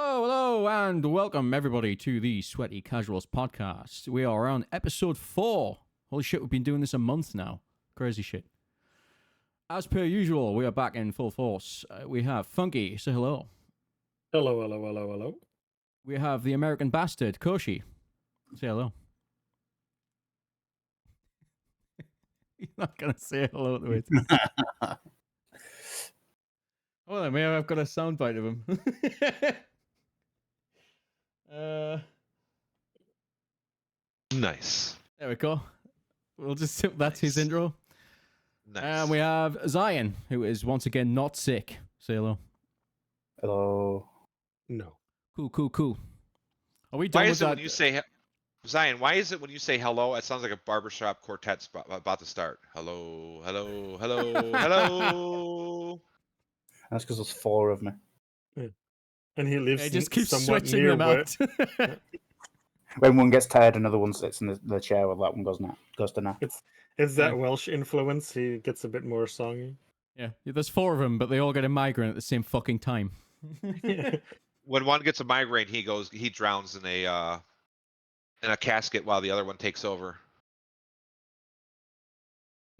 Hello, hello, and welcome everybody to the Sweaty Casuals podcast. We are on episode 4. Holy shit, we've been doing this a month now. Crazy shit. As per usual, we are back in full force. We have Funky, say hello. Hello, hello, hello, hello. We have the American bastard, Koshi. Say hello. You're not going to say hello to it. Oh, then, maybe I've got a soundbite of him. Nice. There we go. We'll just that's his Nice. intro. Nice. And we have Zion, who is once again not sick. Say hello. Hello. No. Cool. Are we done Why with is it that? when you say Zion? Why is it when you say hello? It sounds like a barbershop quartet about to start. Hello, hello, hello, hello. That's because there's 4 of me. And he lives It just keeps somewhat switching near them out. When one gets tired, another one sits in the chair while that one goes to nap. It's that Yeah. Welsh influence. He gets a bit more songy. Yeah, there's 4 of them, but they all get a migraine at the same fucking time. When one gets a migraine, he drowns in a casket while the other one takes over.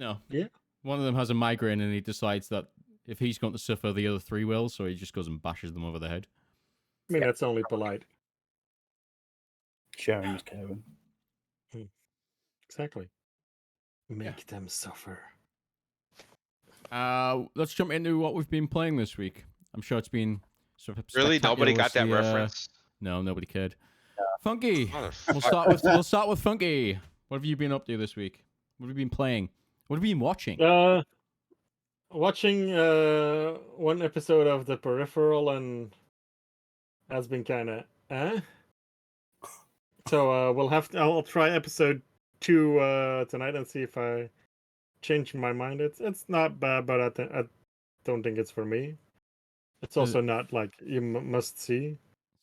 No. Yeah. One of them has a migraine and he decides that if he's going to suffer, the other 3 will, so he just goes and bashes them over the head. I mean, that's only polite. Sharing is caring. Exactly. Make them suffer. Let's jump into what we've been playing this week. I'm sure it's been sort of Really, nobody got that spectacularly, reference. No, nobody cared. Funky. Motherfucker. We'll start with Funky. What have you been up to this week? What have you been playing? What have you been watching? Watching one episode of The Peripheral and has been kind of So I'll try episode 2 tonight and see if I change my mind. It's not bad, but I don't think it's for me. It's also not like you must see.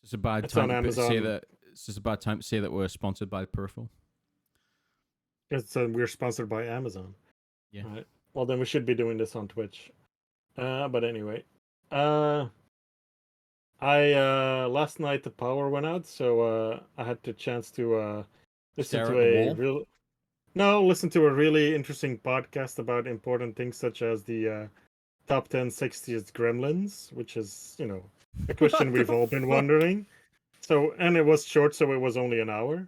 It's a bad It's time on to say Amazon. that. It's just a bad time to say that we're sponsored by Peripheral. We're sponsored by Amazon. Yeah. Right. Well, then we should be doing this on Twitch. But anyway, I last night the power went out, so I had the chance to listen Stare to at the wall? listen to a really interesting podcast about important things such as the top 10 sexiest gremlins, which is a question we've all been wondering. So, and it was short, so it was only an hour.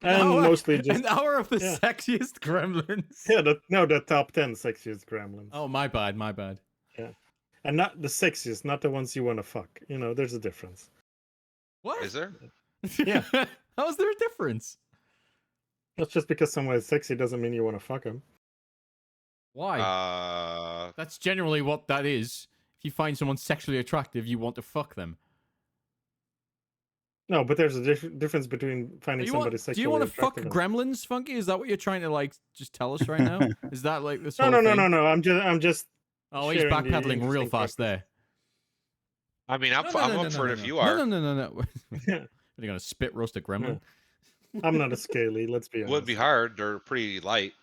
Mostly just an hour of the yeah. sexiest gremlins. Yeah, the top 10 sexiest gremlins. Oh, my bad. Yeah, and not the sexiest, not the ones you want to fuck. There's a difference. What? Is there? Yeah. How is there a difference? That's just because someone is sexy doesn't mean you want to fuck him. Why? That's generally what that is. If you find someone sexually attractive, you want to fuck them. No, but there's a difference between finding somebody sexually Do you want to fuck attractive. gremlins, Funky? Is that what you're trying to just tell us right now? Is that like this? No. I'm just. Oh, he's sharing the backpedaling real interesting fast there. I mean, I'm up for it if you are. No. Yeah. Are you gonna spit roast a gremlin? I'm not a scaly. Let's be honest. Would be hard. They're pretty light,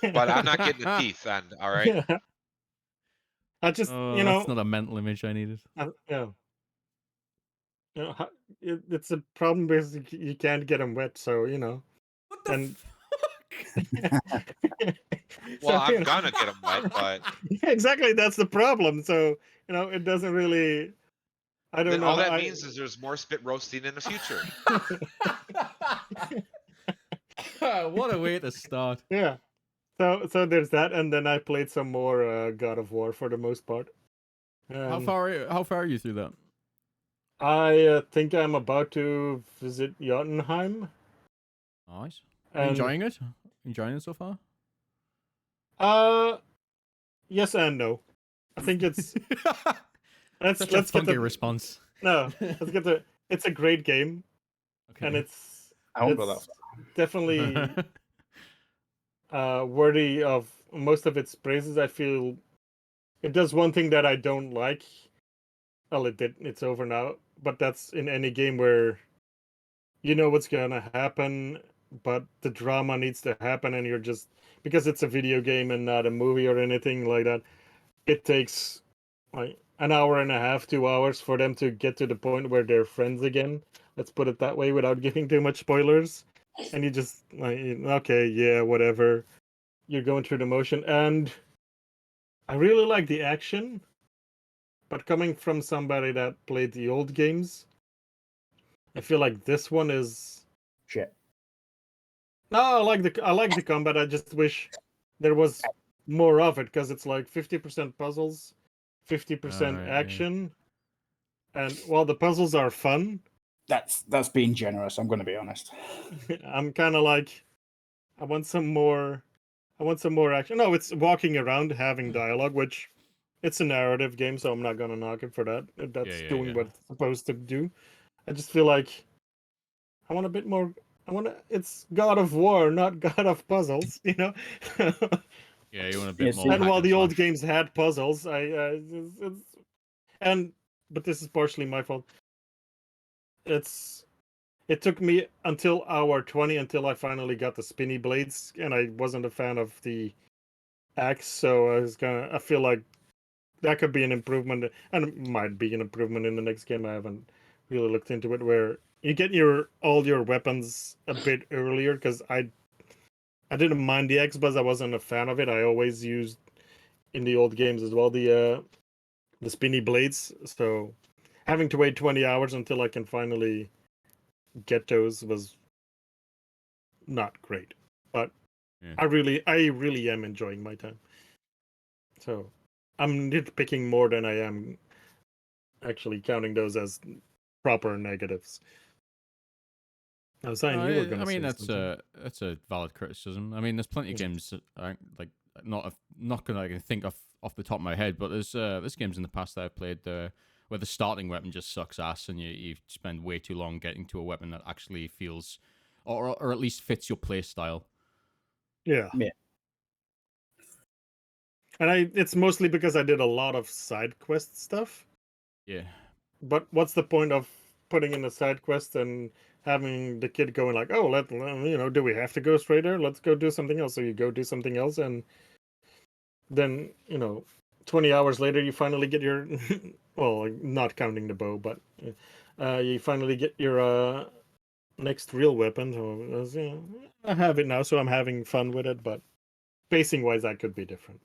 but I'm not getting the teeth. And all right. Yeah. I just that's not a mental image I needed. Yeah. It's a problem because you can't get them wet, so What the fuck? Well, I'm gonna get them wet, but exactly that's the problem. So it doesn't really. I don't then know. all that means is there's more spit roasting in the future. What a way to start. Yeah. So there's that, and then I played some more God of War for the most part. How far are you through that? I think I'm about to visit Jotunheim. Nice. Enjoying it? Enjoying it so far? Yes and no. I think it's let's Such get a funky the response. no. Let's get the. It's a great game, Okay. and I won't go that far. definitely worthy of most of its praises. I feel it does one thing that I don't like. Well, it did. It's over now. But that's in any game where you know what's gonna happen, but the drama needs to happen, and you're just because it's a video game and not a movie or anything like that. It takes like an hour and a half, 2 hours for them to get to the point where they're friends again. Let's put it that way without giving too much spoilers. And you just like, okay, yeah, whatever. You're going through the motion, and I really like the action. But coming from somebody that played the old games, I feel like this one is Shit. no. I like the combat. I just wish there was more of it because it's like 50% puzzles, 50% Alright, yeah. action, and while the puzzles are fun, That's being generous. I'm going to be honest. I'm kind of like, I want some more. I want some more action. No, it's walking around having dialogue, which it's a narrative game, so I'm not gonna knock it for that. That's yeah, doing yeah. what it's supposed to do. I just feel like I want a bit more. I want to. It's God of War, not God of Puzzles. You know. Yeah, you want a Yeah, bit see- more And hack while and the old slash. games had puzzles, and but this is partially my fault. It took me until hour 20 until I finally got the spinny blades, and I wasn't a fan of the axe, so I feel like that could be an improvement, and it might be an improvement in the next game. I haven't really looked into it, where you get all your weapons a bit earlier, because I didn't mind the X, but I wasn't a fan of it. I always used in the old games as well the spinny blades, so having to wait 20 hours until I can finally get those was not great. But Yeah. I really am enjoying my time. So I'm nitpicking more than I am actually counting those as proper negatives. I was saying No, you were gonna I mean say something. that's a valid criticism. I mean, there's plenty of Yeah. games that aren't like not gonna I can think off the top of my head, but there's games in the past that I've played where the starting weapon just sucks ass, and you spend way too long getting to a weapon that actually feels or at least fits your play style. Yeah. Yeah. And it's mostly because I did a lot of side quest stuff. Yeah. But what's the point of putting in a side quest and having the kid going like, "Oh, do we have to go straight there? Let's go do something else." So you go do something else, and then 20 hours later, you finally get your well, like, not counting the bow, but you finally get your next real weapon. So I have it now, so I'm having fun with it. But pacing wise, that could be different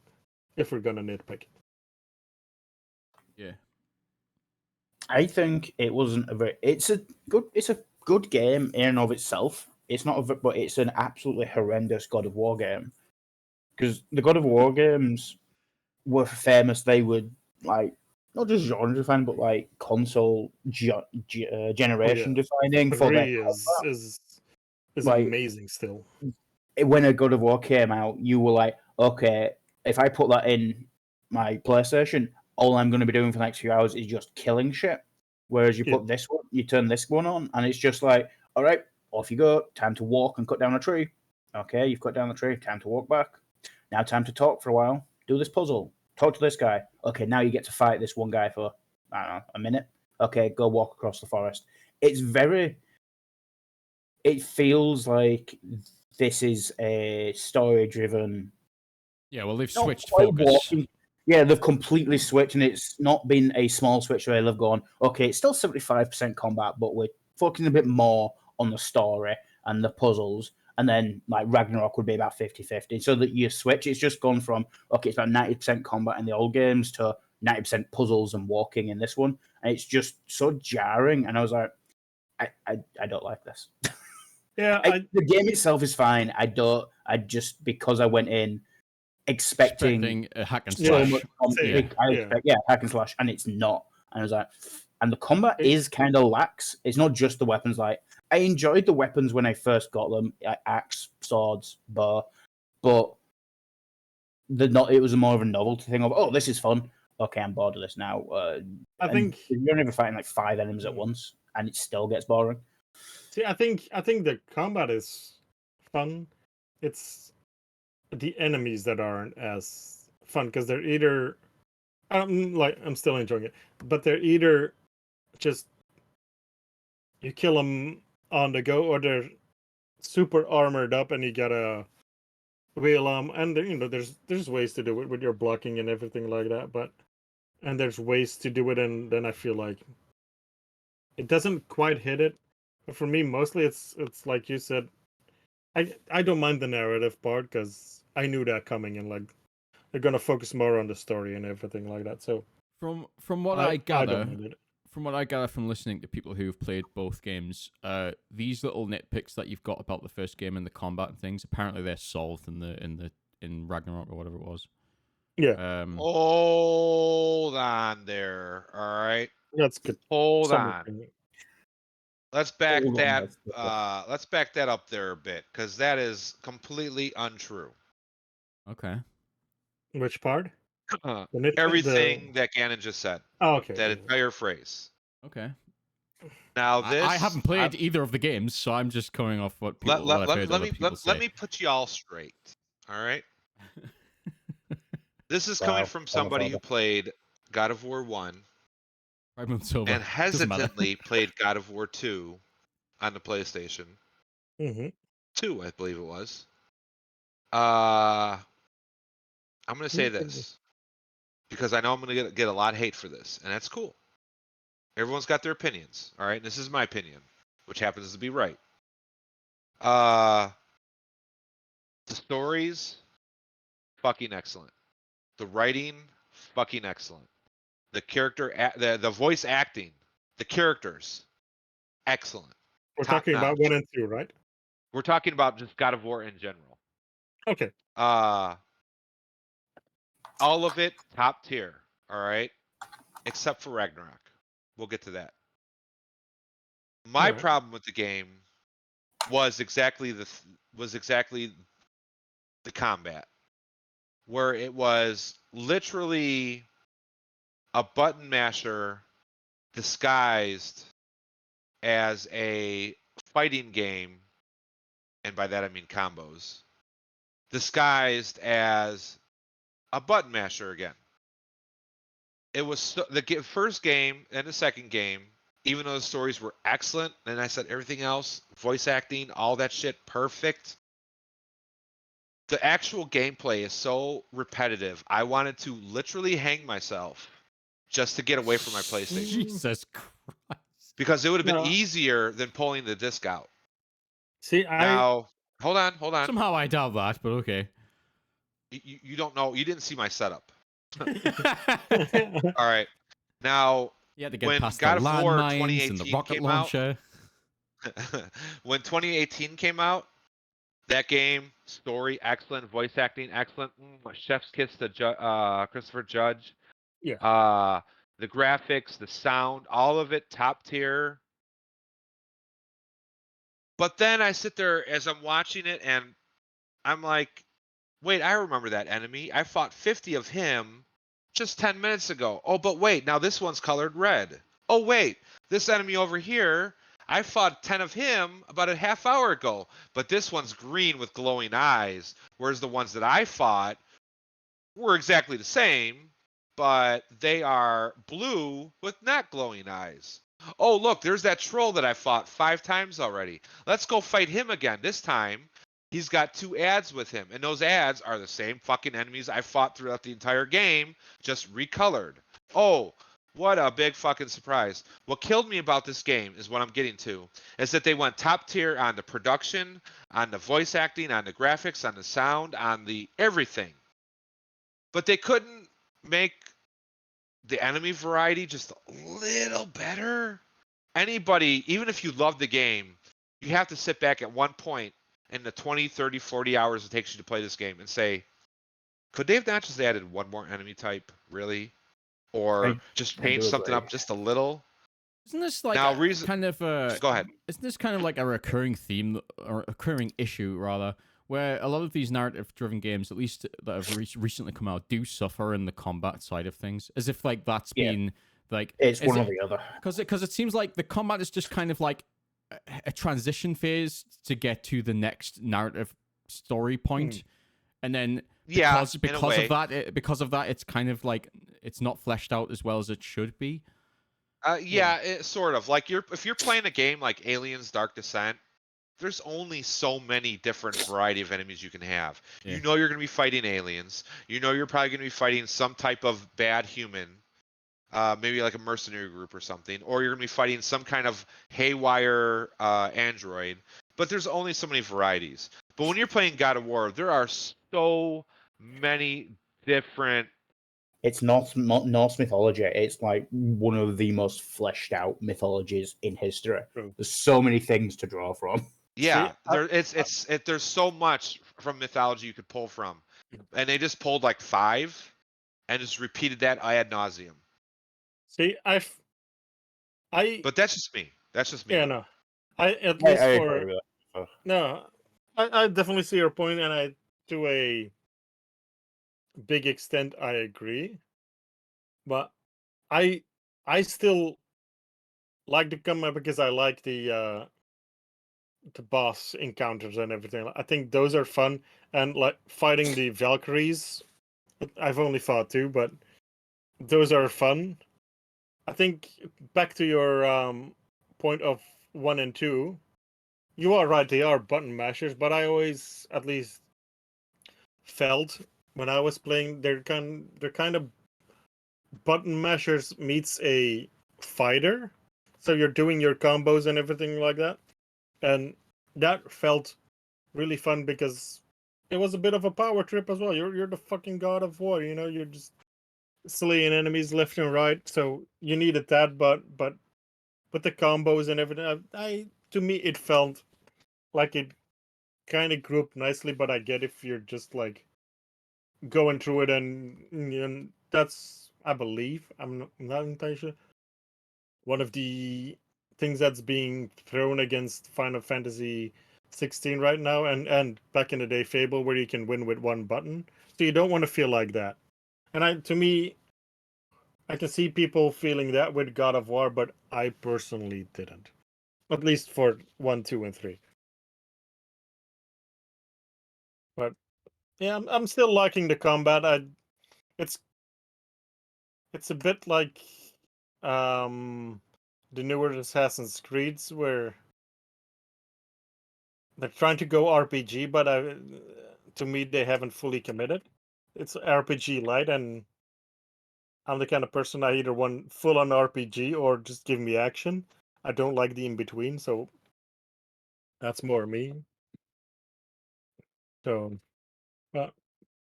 if we're gonna nitpick. Yeah. I think it wasn't a very. It's a good game in and of itself. It's not, but it's an absolutely horrendous God of War game, because the God of War games were famous. They would like not just genre defining, but like console Oh generation yeah, defining for their 3 is like amazing still. when a God of War came out, you were like, okay, if I put that in my PlayStation, all I'm going to be doing for the next few hours is just killing shit. Whereas you Yeah. put this one, you turn this one on, and it's just like, all right, off you go. Time to walk and cut down a tree. Okay, you've cut down the tree. Time to walk back. Now, time to talk for a while. Do this puzzle. Talk to this guy. Okay, now you get to fight this one guy for, I don't know, a minute. Okay, go walk across the forest. It's very. It feels like this is a story driven. Yeah, well, they've Not switched quite focus. walking. Yeah, they've completely switched, and it's not been a small switch where they've gone, okay, it's still 75% combat, but we're focusing a bit more on the story and the puzzles. And then, like, Ragnarok would be about 50-50. So that you switch, it's just gone from, okay, it's about 90% combat in the old games to 90% puzzles and walking in this one. And it's just so jarring. And I was like, I don't like this. Yeah, The game itself is fine. I just, because I went in expecting Expecting a hack and Yeah, so slash. much. same. I Yeah. expect, hack and slash, and it's not. And I was like, and the combat It- is kind of lax. It's not just the weapons. Like, I enjoyed the weapons when I first got them, axe, swords, bow, but it was more of a novelty thing of, oh, this is fun. Okay, I'm bored of this now. I And think. you're never fighting like 5 enemies at once, and it still gets boring. See, I think the combat is fun. It's the enemies that aren't as fun because they're either I'm still enjoying it, but they're either just you kill them on the go, or they're super armored up and you gotta wheel them. And there's ways to do it with your blocking and everything like that. But and there's ways to do it, and then I feel like it doesn't quite hit it. But for me, mostly it's like you said. I don't mind the narrative part because I knew that coming, and like they're gonna focus more on the story and everything like that. So From what I I don't gather, mind it. from what I gather from listening to people who've played both games, these little nitpicks that you've got about the first game and the combat and things, apparently they're solved in Ragnarok or whatever it was. Yeah, Hold on there. All right. that's good. Hold Some on. opinion. Let's back Hold on, that. let's get that. Let's back that up there a bit, because that is completely untrue. Okay. Which part? Everything that Gannon just said. Oh, okay. That okay. entire phrase. Okay. Now this. I haven't played either of the games, so I'm just going off what people what I've heard other people say. let me put you all straight. All right. This is coming Wow, from somebody who played God of War 1 5 months over. and Doesn't matter. hesitantly played God of War 2 on the PlayStation. Mm-hmm. 2, I believe it was. I'm going to say Mm-hmm. this because I know I'm going to get a lot of hate for this, and that's cool. Everyone's got their opinions, all right? And this is my opinion, which happens to be right. The stories, fucking excellent. The writing, fucking excellent. The character, the voice acting, the characters, excellent. We're Top talking about notch. 1 and 2, right? We're talking about just God of War in general. Okay. All of it top tier, all right, except for Ragnarok. We'll get to that. My Alright. problem with the game was exactly the combat, where it was literally a button masher disguised as a fighting game, and by that I mean combos, disguised as a button masher again. It was the first game and the second game, even though the stories were excellent, and I said everything else, voice acting, all that shit, perfect. The actual gameplay is so repetitive. I wanted to literally hang myself just to get away from my PlayStation. Jesus Christ. Because it would have been No. easier than pulling the disc out. See, Now, hold on. Somehow I doubt that, but okay. You don't know. You didn't see my setup. You All right. Now, had to get when past God the of War landmines and the 2018 rocket came launcher. when 2018 came out, that game, story excellent, voice acting excellent, chef's kiss to Christopher Judge. Yeah. The graphics, the sound, all of it top tier. But then I sit there as I'm watching it and I'm like, wait, I remember that enemy. I fought 50 of him just 10 minutes ago. Oh, but wait, now this one's colored red. Oh, wait, this enemy over here, I fought 10 of him about a half hour ago, but this one's green with glowing eyes, whereas the ones that I fought were exactly the same, but they are blue with not glowing eyes. Oh, look, there's that troll that I fought 5 times already. Let's go fight him again. This time, he's got 2 ads with him, and those ads are the same fucking enemies I fought throughout the entire game, just recolored. Oh, what a big fucking surprise. What killed me about this game is what I'm getting to, is that they went top tier on the production, on the voice acting, on the graphics, on the sound, on the everything. But they couldn't make the enemy variety just a little better. Anybody, even if you love the game, you have to sit back at one point in the 20, 30, 40 hours it takes you to play this game and say, could they have not just added one more enemy type, really? Or just I do change something agree. up just a little? Isn't this like Now, kind of a... Go ahead. Isn't this kind of like a recurring theme, or a recurring issue, rather, where a lot of these narrative-driven games, at least that have recently come out, do suffer in the combat side of things? As if like that's been like... It's one or the other. Because it seems like the combat is just kind of like a transition phase to get to the next narrative story point, and then because of that, it's kind of like it's not fleshed out as well as it should be. It sort of. Like if you're playing a game like Aliens Dark Descent, there's only so many different variety of enemies you can have. Yeah. You know you're going to be fighting aliens. You know you're probably going to be fighting some type of bad human. maybe like a mercenary group or something, or you're gonna be fighting some kind of haywire android. But there's only so many varieties. But when you're playing God of War, there are so many different. It's Norse mythology. It's like one of the most fleshed out mythologies in history. True. There's so many things to draw from. Yeah, See, there's so much from mythology you could pull from, and they just pulled like 5, and just repeated that ad nauseum. see, But that's just me. That's just me. yeah, though. no, at I least for agree with that. no, I definitely see your point, and to a big extent, I agree. But I, I still like the combat because I like the boss encounters and everything. I think those are fun, and like fighting the Valkyries. I've only fought 2, but those are fun. I think back to your point of 1 and 2, you are right. They are button mashers, but I always at least felt when I was playing they're kind of button mashers meets a fighter. So you're doing your combos and everything like that, and that felt really fun because it was a bit of a power trip as well. You're the fucking god of war, you know. You're just slaying enemies left and right, so you needed that. But with the combos and everything, I to me it felt like it kind of grouped nicely. But I get if you're just like going through it, and that's I believe I'm not entirely sure. One of the things that's being thrown against Final Fantasy 16 right now, and back in the day Fable, where you can win with one button. So you don't want to feel like that. And to me, I can see people feeling that with God of War, but I personally didn't. At least for 1, 2, and 3. But yeah, I'm still liking the combat. It's it's a bit like the newer Assassin's Creeds, where they're trying to go RPG, but to me they haven't fully committed. It's RPG light, and I'm the kind of person I either want full on RPG or just give me action. I don't like the in between, so that's more me. So, but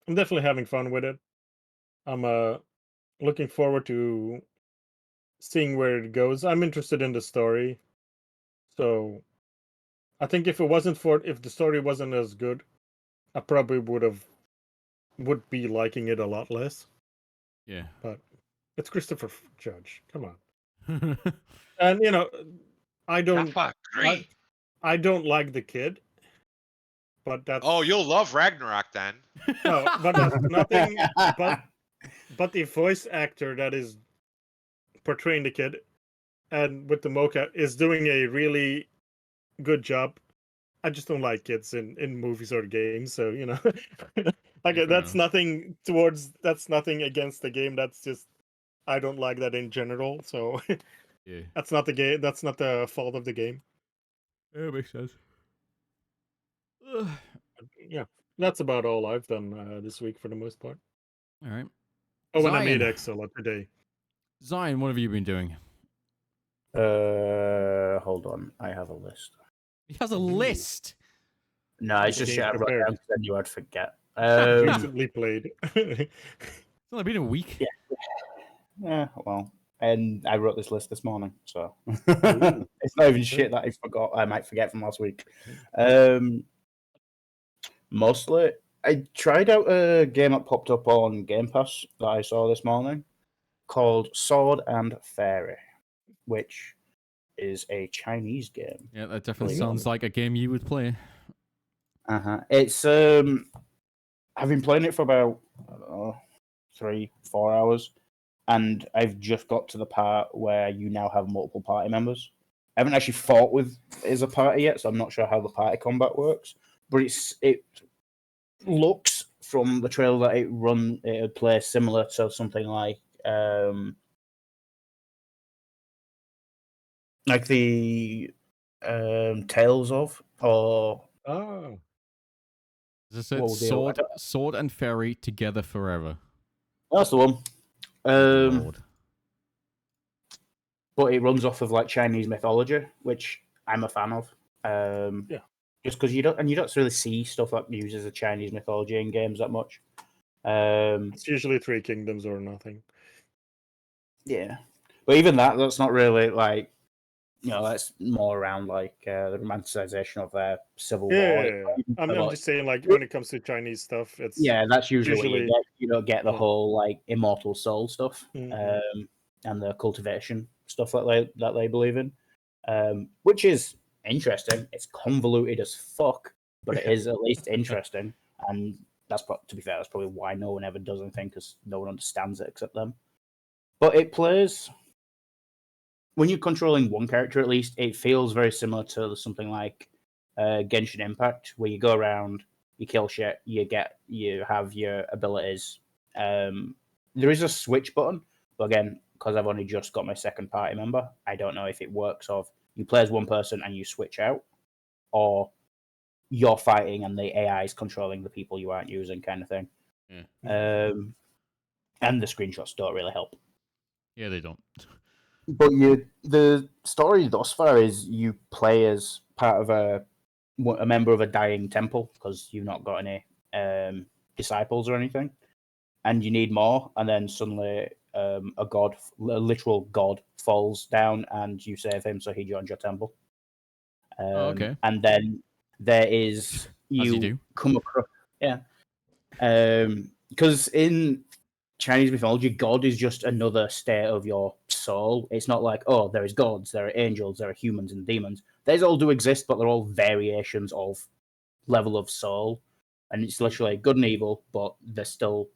I'm definitely having fun with it. I'm looking forward to seeing where it goes. I'm interested in the story, so I think if the story wasn't as good, I probably would be liking it a lot less. Yeah. But it's Christopher Judge. Come on. And I don't Alpha I, 3. I don't like the kid, but Oh, that's you'll love Ragnarok then. no, but that's nothing. But the voice actor that is portraying the kid and with the mocap is doing a really good job. I just don't like kids in movies or games, so like fair that's enough. that's nothing against the game. That's just I don't like that in general. So Yeah. that's not the game. That's not the fault of the game. Yeah, makes sense. Yeah, that's about all I've done this week for the most part. All right. Oh, and I made Zion. Excel today. Zion, what have you been doing? Hold on. I have a list. He has a Ooh. list. No, it's He just came shit I wrote prepared. down because I knew I'd forget. Recently played. It's only been a week. Yeah. Yeah, well, and I wrote this list this morning, so Ooh. it's not even Okay. shit that I might forget from last week. Okay. Mostly, I tried out a game that popped up on Game Pass that I saw this morning called Sword and Fairy, which is a Chinese game. Yeah, that definitely Believe it or sounds like a game you would play. It's I've been playing it for about I don't know, 3-4 hours, and I've just got to the part where you now have multiple party members. I haven't actually fought with as a party yet, so I'm not sure how the party combat works. But it looks from the trailer that it would play similar to something like the Tales of, or Oh, Is what it would be a, sword and fairy together forever? that's the one. Good lord. but it runs off of like Chinese mythology, which I'm a fan of. Yeah. Just because you don't really see stuff that uses a Chinese mythology in games that much. It's usually 3 kingdoms or nothing. Yeah, but even that's not really like, that's more around like the romanticization of their civil war. Yeah. I'm just saying, like, when it comes to Chinese stuff, it's That's usually what you usually get. You don't get the yeah. whole like immortal soul stuff, Mhm. and the cultivation stuff that they believe in, which is interesting. It's convoluted as fuck, but it is at least interesting. And to be fair, that's probably why no one ever does anything, because no one understands it except them. But it plays, when you're controlling one character, at least, it feels very similar to something like Genshin Impact, where you go around, you kill shit, you have your abilities. There is a switch button, but again, because I've only just got my second party member, I don't know if it works. Of you play as one person and you switch out, or you're fighting and the AI is controlling the people you aren't using, kind of thing. Yeah. And the screenshots don't really help. Yeah, they don't. But the story thus far is you play as part of a member of a dying temple, because you've not got any disciples or anything, and you need more. And then suddenly, a literal god, falls down, and you save him, so he joins your temple. Okay. And then there is As you do. come across, because in Chinese mythology, God is just another state of your soul. It's not like, oh, there is gods, there are angels, there are humans and demons. These all do exist, but they're all variations of level of soul. And it's literally good and evil, but they're still,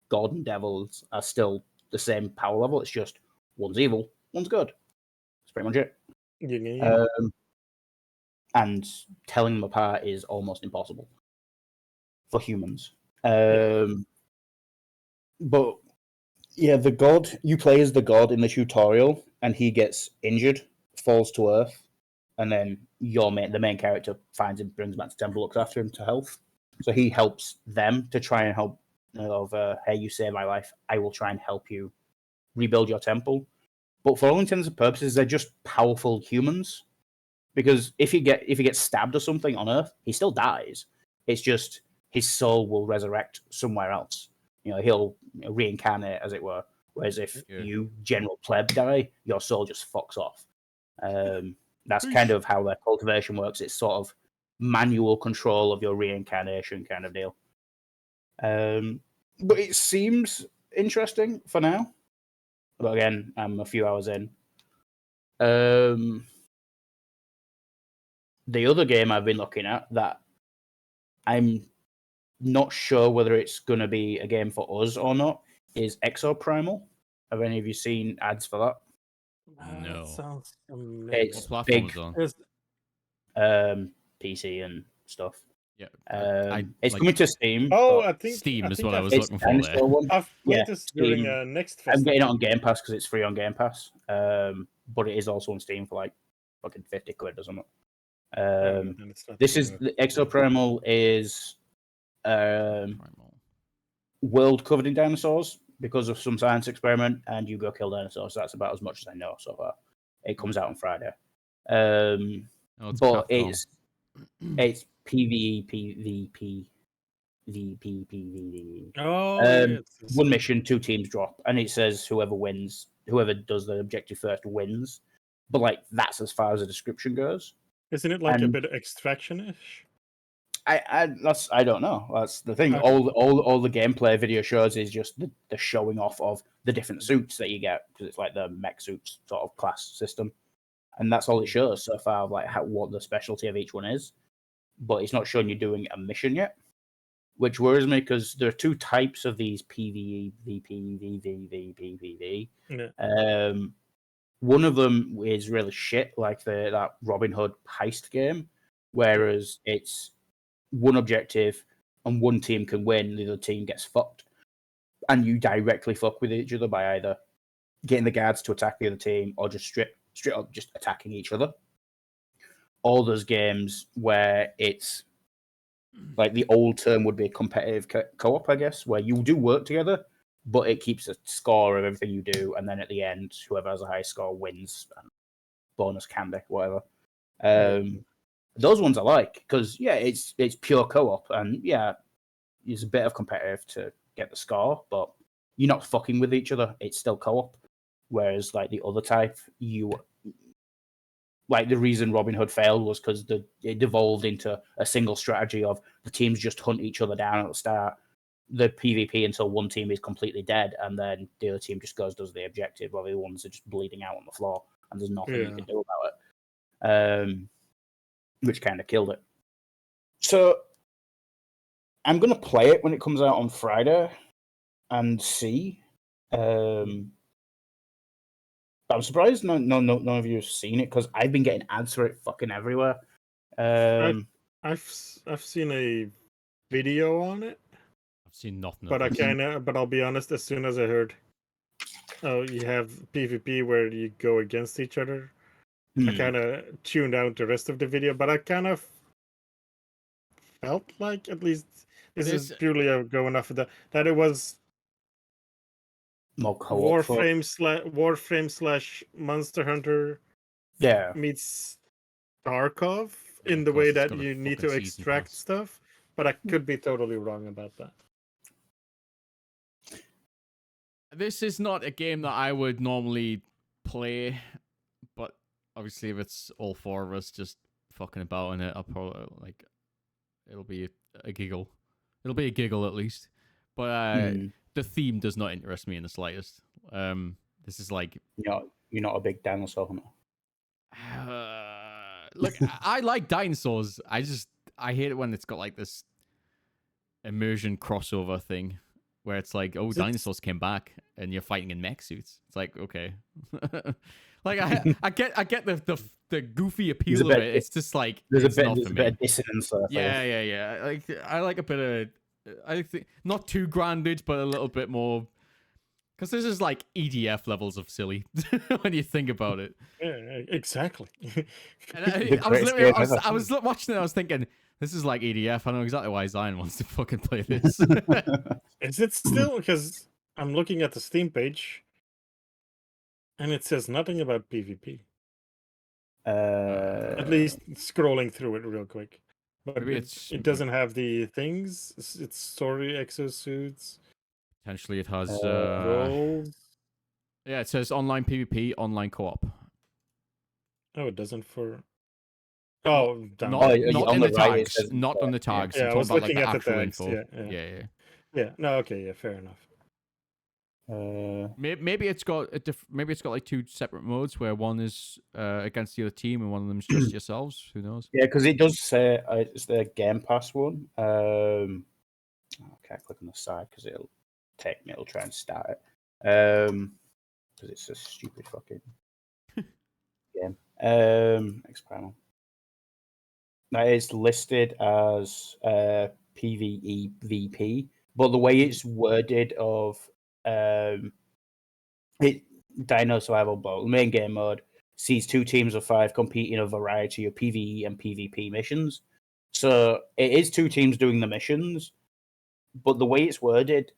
God and devils are still the same power level. It's just one's evil, one's good. That's pretty much it. Yeah. And telling them apart is almost impossible for humans. But yeah, the god, you play as the god in the tutorial, and he gets injured, falls to earth, and then the main character finds him, brings him back to temple, looks after him to health. So he helps them to try and help. Hey, you saved my life. I will try and help you rebuild your temple. But for all intents and purposes, they're just powerful humans. Because if he gets stabbed or something on Earth, he still dies. It's just his soul will resurrect somewhere else. He'll reincarnate, as it were. Whereas if you general pleb die, your soul just fucks off. That's kind of how their cultivation works. It's sort of manual control of your reincarnation kind of deal. But it seems interesting for now. But again, I'm a few hours in. The other game I've been looking at that I'm not sure whether it's going to be a game for us or not is Exoprimal. Have any of you seen ads for that? No. That sounds amazing. It's What platform big, is it on? PC and stuff. Yeah. It's coming to Steam. Oh, but I think Steam is I think what I I've- was it's looking for there. one. I've played Yeah, this during Steam. Next I'm Festival. getting it on Game Pass because it's free on Game Pass. But it is also on Steam for like fucking 50 quid or something. Then it's not This too is bad. the Exoprimal is Primal. world covered in dinosaurs because of some science experiment, and you go kill dinosaurs. That's about as much as I know so far. It comes out on Friday. Oh, it's But Capcom. it's PvE, PvP, VPPV. Oh, yeah, it's One mission, 2 teams drop, and it says whoever does the objective first wins. But like that's as far as the description goes. Isn't it like a And bit extraction-ish? I don't know. That's the thing. Okay. All the gameplay video shows is just the showing off of the different suits that you get, because it's like the mech suits sort of class system, and that's all it shows so far of like what the specialty of each one is. But it's not showing you doing a mission yet, which worries me because there are 2 types of these PvE, VP, VVVVVV. Yeah. One of them is really shit, like that Robin Hood heist game, whereas it's one objective and one team can win, the other team gets fucked. And you directly fuck with each other by either getting the guards to attack the other team or just straight up just attacking each other. All those games where it's like the old term would be competitive co-op, I guess, where you do work together, but it keeps a score of everything you do, and then at the end, whoever has a high score wins. Bonus candy, whatever. Those ones I like because it's pure co-op, and it's a bit of competitive to get the score, but you're not fucking with each other. It's still co-op. Whereas like the other type, like the reason Robin Hood failed was because it devolved into a single strategy of the teams just hunt each other down at the start. The PvP until one team is completely dead, and then the other team just does the objective, while the other ones are just bleeding out on the floor, and there's nothing you can do about it. Which kind of killed it. So I'm gonna play it when it comes out on Friday and see. I'm surprised none of you have seen it because I've been getting ads for it fucking everywhere. I've seen a video on it. I've seen nothing. But I'll be honest. As soon as I heard, oh, you have PvP where you go against each other, I kind of tuned out the rest of the video. But I kind of felt like, at least this is purely going off of that it was Warframe slash Monster Hunter meets Tarkov in the way that you need to extract stuff, but I could be totally wrong about that. This is not a game that I would normally play, but obviously if it's all four of us just fucking about in it, I'll probably it'll be a giggle. It'll be a giggle at least. But the theme does not interest me in the slightest. This is like you're not a big dinosaur hunter. Look, I like dinosaurs. I hate it when it's got like this immersion crossover thing where it's like, oh, dinosaurs came back and you're fighting in mech suits. It's like, okay. Like I get the goofy appeal of it. It's just like there's a bit of dissonance there. Yeah. Like I like a bit of, I think not too grounded, but a little bit more, because this is like EDF levels of silly when you think about it. Yeah, exactly. And I was watching it. I was thinking, this is like EDF. I know exactly why Zion wants to fucking play this. Is it still? Because I'm looking at the Steam page, and it says nothing about PvP. At least scrolling through it real quick. But it doesn't have the things. It's story exosuits. Potentially it has roles. Yeah, it says online PvP, online co-op. Oh, it doesn't for. Oh, not in the tags. Not on the tags. Yeah, I was looking at the tags. Info. Yeah. No, okay, fair enough. Maybe it's got like two separate modes where one is against the other team and one of them's just yourselves. Who knows? Yeah, because it does say it's the Game Pass one. I can't click on the side because it'll try and start it. Because it's a stupid fucking game. Experiment. That is listed as PvE VP, but the way it's worded of Dino Survival Bowl, main game mode, sees 2 teams of 5 compete in a variety of PvE and PvP missions. So it is 2 teams doing the missions, but the way it's worded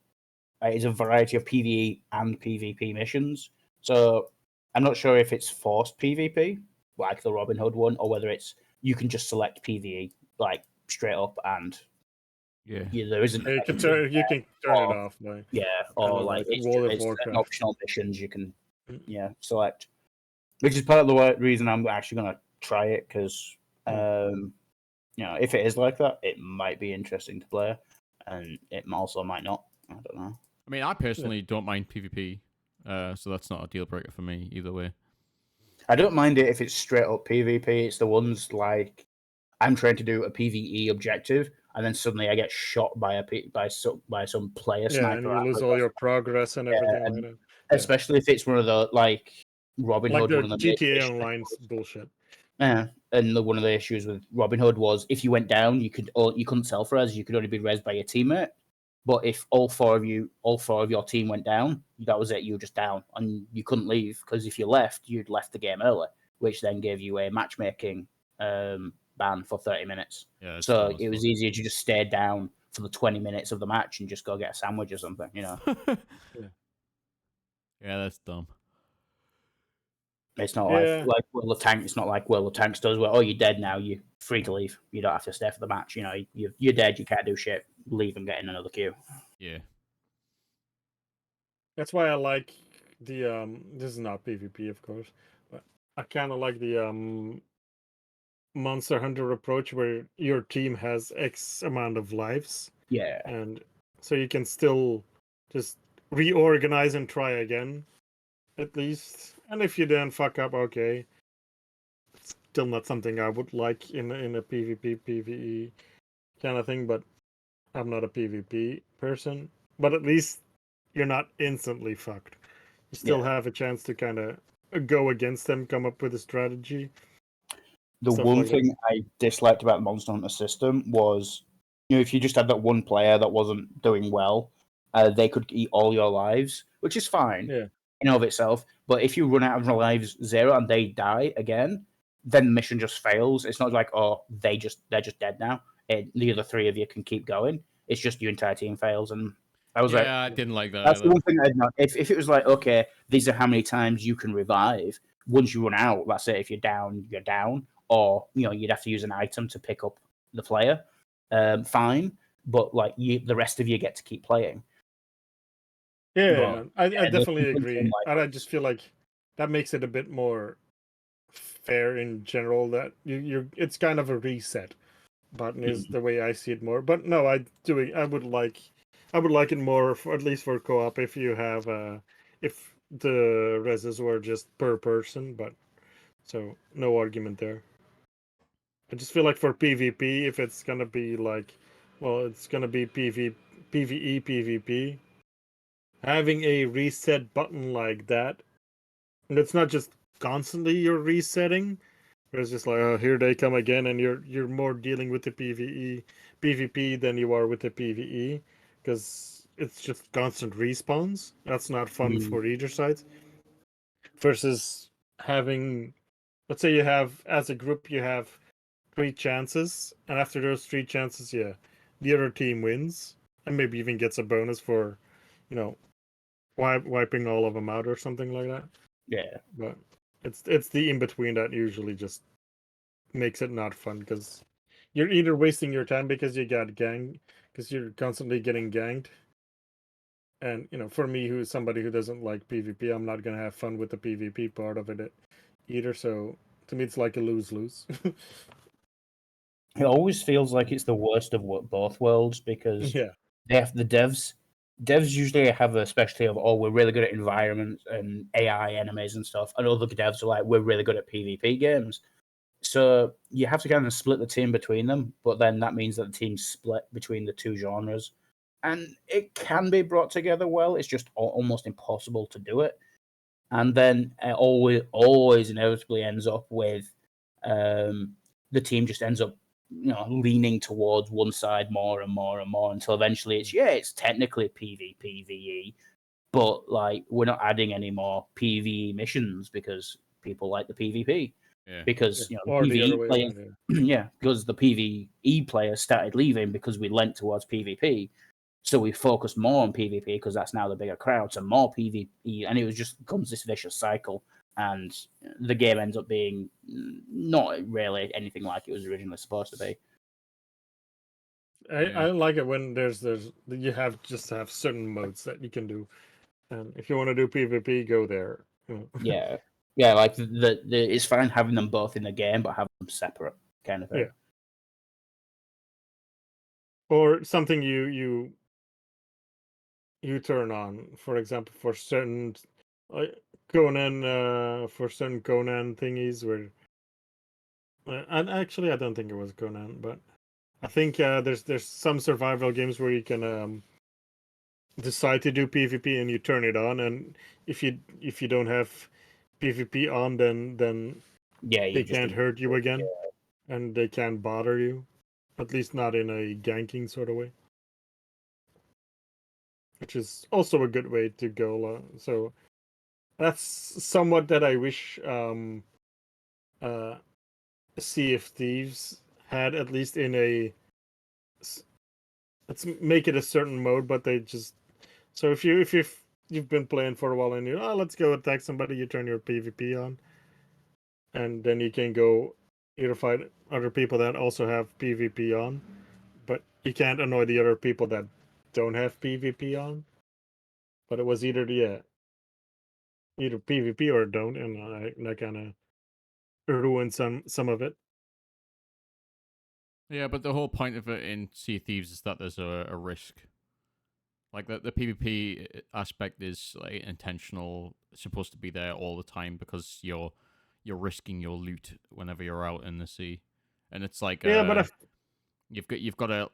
is a variety of PvE and PvP missions. So I'm not sure if it's forced PvP, like the Robin Hood one, or whether it's you can just select PvE, like straight up, and there isn't. You can turn it off, like or like it's an optional missions you can select, which is part of the reason I'm actually going to try it, because if it is like that, it might be interesting to play, and it also might not. I don't know. I mean, I personally don't mind PvP, so that's not a deal breaker for me either way. I don't mind it if it's straight up PvP. It's the ones like I'm trying to do a PvE objective, and then suddenly I get shot by some player sniper. Yeah, and you lose all your progress and everything like that. Especially if it's one of the like Robin Hood, the one of the GTA Online bullshit. Yeah, and one of the issues with Robin Hood was if you went down, you couldn't self-res. You could only be res by your teammate. But if all four of your team went down, that was it. You were just down, and you couldn't leave, because if you left, you'd left the game early, which then gave you a matchmaking ban for 30 minutes. Yeah, so it was easier to just stay down for the 20 minutes of the match and just go get a sandwich or something, Yeah, that's dumb. It's not Yeah. like World of Tanks. It's not like World of Tanks does, where you're dead now, you're free to leave. You don't have to stay for the match. You're dead. You can't do shit. Leave and get in another queue. Yeah. That's why I like the this is not PvP, of course, but I kind of like the Monster Hunter approach where your team has X amount of lives, Yeah, and so you can still just reorganize and try again, at least. And if you then fuck up, okay, it's still not something I would like in a PvP PvE kind of thing. But I'm not a PvP person. But at least you're not instantly fucked. You still have a chance to kind of go against them, come up with a strategy. the Stuff one like that. thing I disliked about the Monster Hunter system was, if you just had that one player that wasn't doing well, they could eat all your lives, which is fine Yeah. in and of itself. But if you run out of lives 0 and they die again, then the mission just fails. It's not like, oh, they're just dead now. The other 3 of you can keep going. It's just your entire team fails, and I was like, I didn't like that that's the either. one thing I'd not. If it was like, okay, these are how many times you can revive. Once you run out, that's it. If you're down, you're down. Or you'd have to use an item to pick up the player. Fine, but the rest of you get to keep playing. Yeah, I definitely there's agree. something And I just feel like that makes it a bit more fair in general, that it's kind of a reset button is the way I see it more. But no, I would like it more for, at least for co-op, if you have if the reses were just per person, but so no argument there. I just feel like for PvP, if it's gonna be like, well, it's gonna be PvE, PvP, having a reset button like that, and it's not just constantly you're resetting. It's just like, oh, here they come again, and you're more dealing with the PvP than you are with the PvE, because it's just constant respawns. That's not fun for either side. Versus having, let's say you have, as a group, you have 3 chances, and after those 3 chances, yeah, the other team wins, and maybe even gets a bonus for, wiping all of them out or something like that. Yeah, But it's the in between that usually just makes it not fun, because you're either wasting your time because you got ganged, because you're constantly getting ganged. And for me, who's somebody who doesn't like PvP, I'm not gonna have fun with the PvP part of it either. So to me, it's like a lose-lose. it always feels like it's the worst of both worlds, because Yeah. they have the devs. Devs usually have a specialty of, we're really good at environments and AI enemies and stuff, and other devs are like, we're really good at PvP games. So you have to kind of split the team between them, but then that means that the team's split between the 2 genres. And it can be brought together well. It's just almost impossible to do it. And then it always inevitably ends up with the team just ends up, leaning towards one side more and more and more, until eventually it's technically PvPvE, but we're not adding any more PvE missions because people like the PvP. Yeah. Because Yeah. the Or the other PvE way players, around, because the PvE players started leaving because we lent towards PvP, so we focused more on PvP because that's now the bigger crowd, so more PvE, and it was just becomes this vicious cycle, and the game ends up being not really anything like it was originally supposed to be. I like it when there's you have just have certain modes that you can do, and if you want to do PvP, go there. Yeah, it's fine having them both in the game, but having them separate kind of thing. Yeah. Or something you turn on, for example, for certain Conan, for certain Conan thingies where. And actually, I don't think it was Conan, but I think there's some survival games where you can decide to do PvP and you turn it on, and if you don't have PvP on, then they can't hurt you again, and they can't bother you, at least not in a ganking sort of way, which is also a good way to go. So that's somewhat that I wish Sea of Thieves had, at least in a let's make it a certain mode, but they just so if you've been playing for a while and you let's go attack somebody, you turn your PvP on, and then you can go either fight other people that also have PvP on, but you can't annoy the other people that don't have PvP on. But it was either PvP or don't, and that kind of ruined some of it. Yeah, but the whole point of it in Sea of Thieves is that there's a risk. Like the PvP aspect is like intentional, supposed to be there all the time because you're risking your loot whenever you're out in the sea, and it's like Yeah, but you've got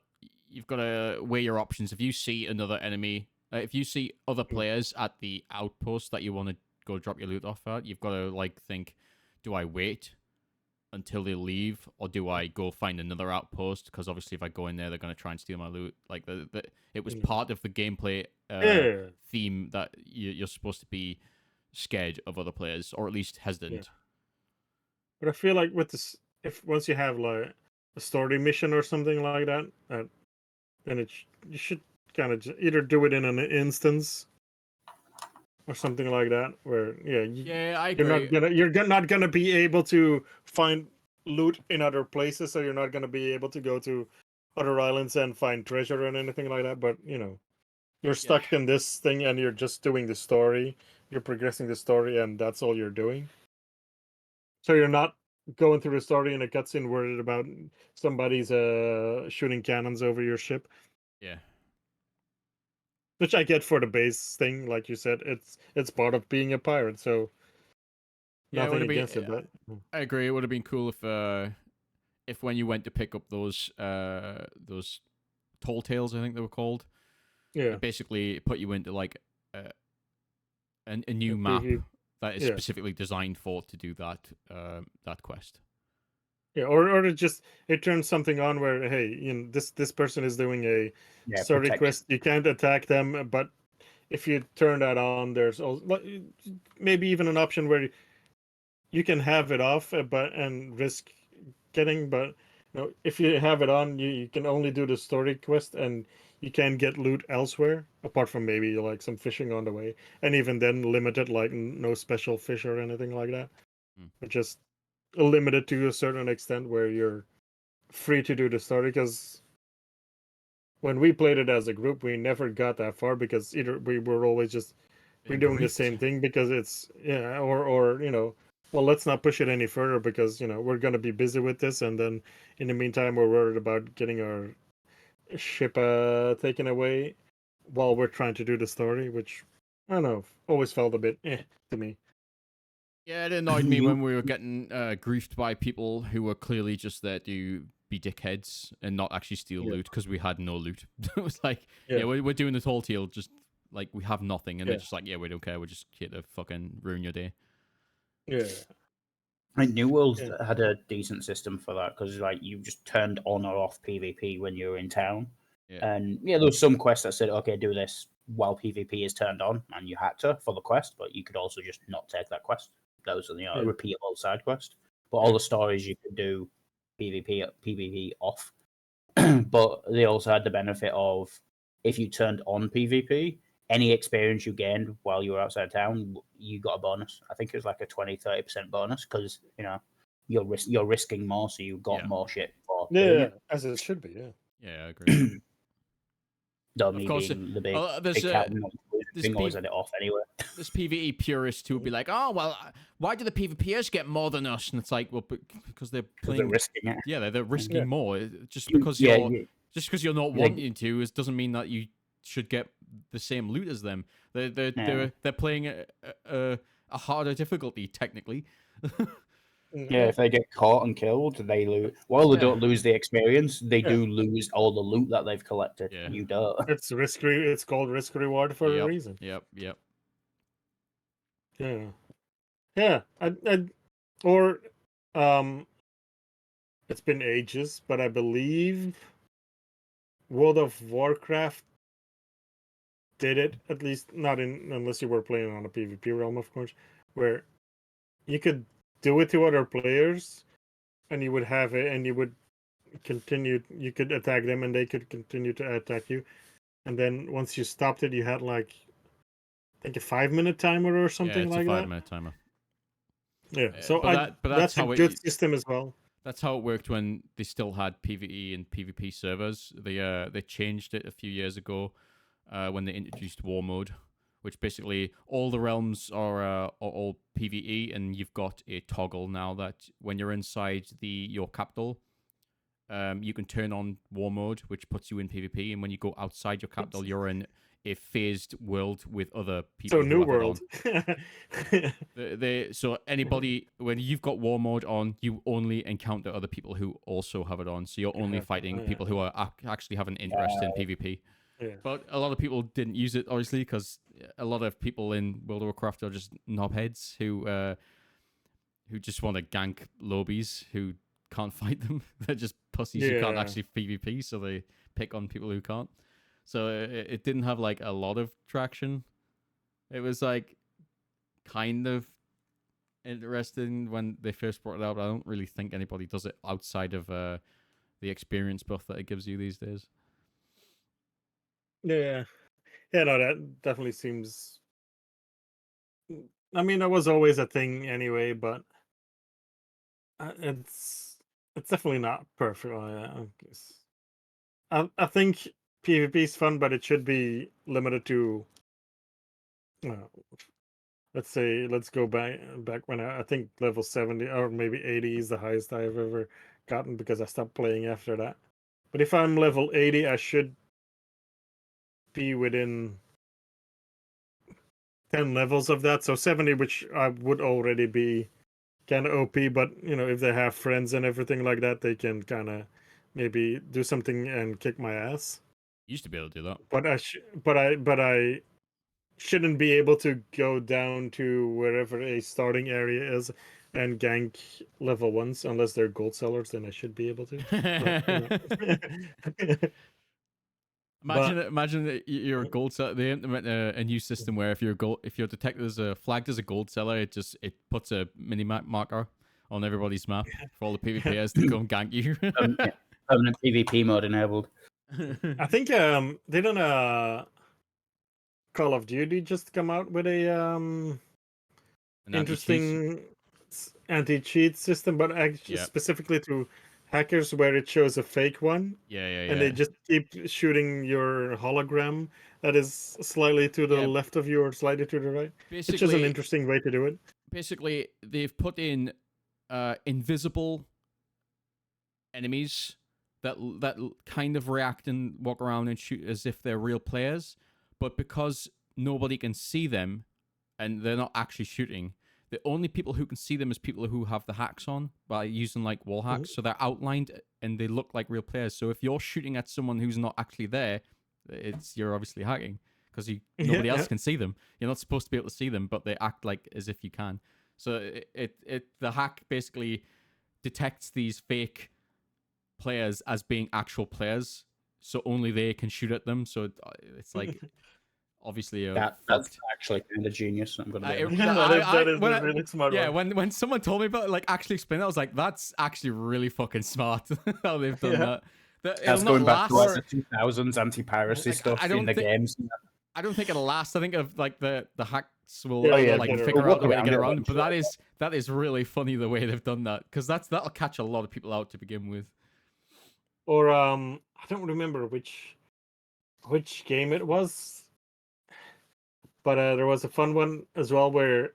to weigh your options. If you see another enemy, if you see other players at the outpost that you want to go drop your loot off at, you've got to like think, do I wait until they leave, or do I go find another outpost? Because obviously, if I go in there, they're going to try and steal my loot. Like it was part of the gameplay yeah. theme that you're supposed to be scared of other players, or at least hesitant. Yeah. But I feel like with this, if once you have like a story mission or something like that, then you should kind of either do it in an instance or something like that, where Yeah, I you're agree. not gonna be able to find loot in other places, so you're not gonna be able to go to other islands and find treasure and anything like that. But you're Yeah. stuck in this thing and you're just doing the story. You're progressing the story, and that's all you're doing. So you're not going through the story in a cutscene worried about somebody's shooting cannons over your ship, Yeah. which I get for the base thing. Like you said, it's part of being a pirate. So Yeah, it would nothing have been. against it, but I agree. It would have been cool if when you went to pick up those tall tales, I think they were called, yeah, it basically put you into like a new map PvP, that is yeah, specifically designed for to do that that quest. yeah, or it turns something on where hey, this person is doing a Yeah, story protect. quest. You can't attack them, but if you turn that on, there's also maybe even an option where you can have it off, but and risk getting. But if you have it on, you can only do the story quest, and you can get loot elsewhere apart from maybe like some fishing on the way, and even then limited, like no special fish or anything like that, Hmm. but just limited to a certain extent where you're free to do the story. Because when we played it as a group, we never got that far because either we were always just we're Being doing the briefed. same thing because it's or well, let's not push it any further because we're gonna be busy with this, and then in the meantime we're worried about getting our ship taken away while we're trying to do the story, which I don't know, always felt a bit to me. Yeah, it annoyed me when we were getting griefed by people who were clearly just there to be dickheads and not actually steal Yeah, loot because we had no loot. It was like, yeah, yeah, we're doing the tall tale, just like we have nothing, and they're yeah, just like, yeah, we don't care, we're just here to fucking ruin your day. yeah, I think New World yeah, had a decent system for that because like you just turned on or off PvP when you were in town, Yeah. and yeah, there was some quests that said, okay, do this while PvP is turned on, and you had to for the quest, but you could also just not take that quest. Those are a yeah, repeatable side quest. But all yeah, the stories you could do PvP off, but they also had the benefit of if you turned on PvP, any experience you gained while you were outside town, you got a bonus. I think it was like a 20-30% bonus because you're risking more, so you got Yeah. more shit for doing yeah, it. as it should be. Yeah, Yeah, I agree. Though Of me course, being the there's big cat and there's thing, always had it off anyway. there's PVE purists who would be like, oh well, why do the PvPers get more than us? And it's like, well, because they're Because they're playing. risking it. Yeah, they're risking yeah, more. Just because Yeah, just because you're not like, wanting to, doesn't mean that you should get the same loot as them. yeah. They're playing a harder difficulty technically. Yeah, if they get caught and killed, they lose. While they Yeah, don't lose the experience, they yeah. do lose all the loot that they've collected. yeah. You don't. It's called risk reward for a Yep, reason. yep. Yeah, yeah. Or um, it's been ages, but I believe World of Warcraft did it, at least not in unless you were playing on a PvP realm, of course, where you could do it to other players, and you would have it, and you would continued. You could attack them, and they could continue to attack you. And then once you stopped it, you had like I think a 5-minute timer or Yeah, something it's a like that. 5-minute timer. Yeah, so But that's that's a how good system as well. That's how it worked when they still had PvE and PvP servers. They changed it a few years ago when they introduced War Mode, which basically all the realms are all PvE, and you've got a toggle now that when you're inside your capital, you can turn on War Mode, which puts you in PvP, and when you go outside your capital, you're in a phased world with other people. So who New have it World. on. So anybody when you've got War Mode on, you only encounter other people who also have it on. So you're only fighting people who are actually have an interest in PvP. Yeah. But a lot of people didn't use it, obviously, because a lot of people in World of Warcraft are just knobheads who just want to gank lobbies who can't fight them. They're just pussies who can't actually PvP, so they pick on people who can't. So it didn't have like a lot of traction. It was like kind of interesting when they first brought it out, but I don't really think anybody does it outside of the experience buff that it gives you these days. Yeah. Yeah, no, that definitely seems. I mean, that was always a thing anyway, but it's definitely not perfect. I guess. I think PvP is fun, but it should be limited to. Let's go back when I think level 70 or maybe 80 is the highest I've ever gotten because I stopped playing after that. But if I'm level 80, I should be within 10 levels of that. So 70, which I would already be kind of OP, but if they have friends and everything like that, they can kind of maybe do something and kick my ass. Used to be able to do that. But I shouldn't be able to go down to wherever a starting area is and gank level 1s unless they're gold sellers. Then I should be able to. Imagine that you're a gold seller. They implement a new system where if you're detected as flagged as a gold seller, it puts a mini map marker on everybody's map for all the PvPers to come gank you. Permanent PvP mode enabled. I think didn't Call of Duty just come out with a interesting anti-cheat system, but actually specifically to hackers, where it shows a fake one. Yeah. And they just keep shooting your hologram that is slightly to the left of you or slightly to the right. It's just an interesting way to do it. Basically, they've put in invisible enemies that kind of react and walk around and shoot as if they're real players, but because nobody can see them and they're not actually shooting, the only people who can see them is people who have the hacks on by using like wall hacks. So they're outlined and they look like real players. So if you're shooting at someone who's not actually there, you're obviously hacking because nobody else can see them. You're not supposed to be able to see them, but they act like as if you can. So the hack basically detects these fake players as being actual players, so only they can shoot at them. So it's like obviously that's actually kind of genius. I'm gonna be that is a really smart. Yeah, one. when someone told me about it, like actually explain it, I was like, that's actually really fucking smart how they've done that. That's going back to like the 2000s anti-piracy stuff in the games. I don't think it'll last. I think of like the hacks will figure out the way to get around it. But that is really funny the way they've done that, because that'll catch a lot of people out to begin with. Or I don't remember which game it was, but there was a fun one as well where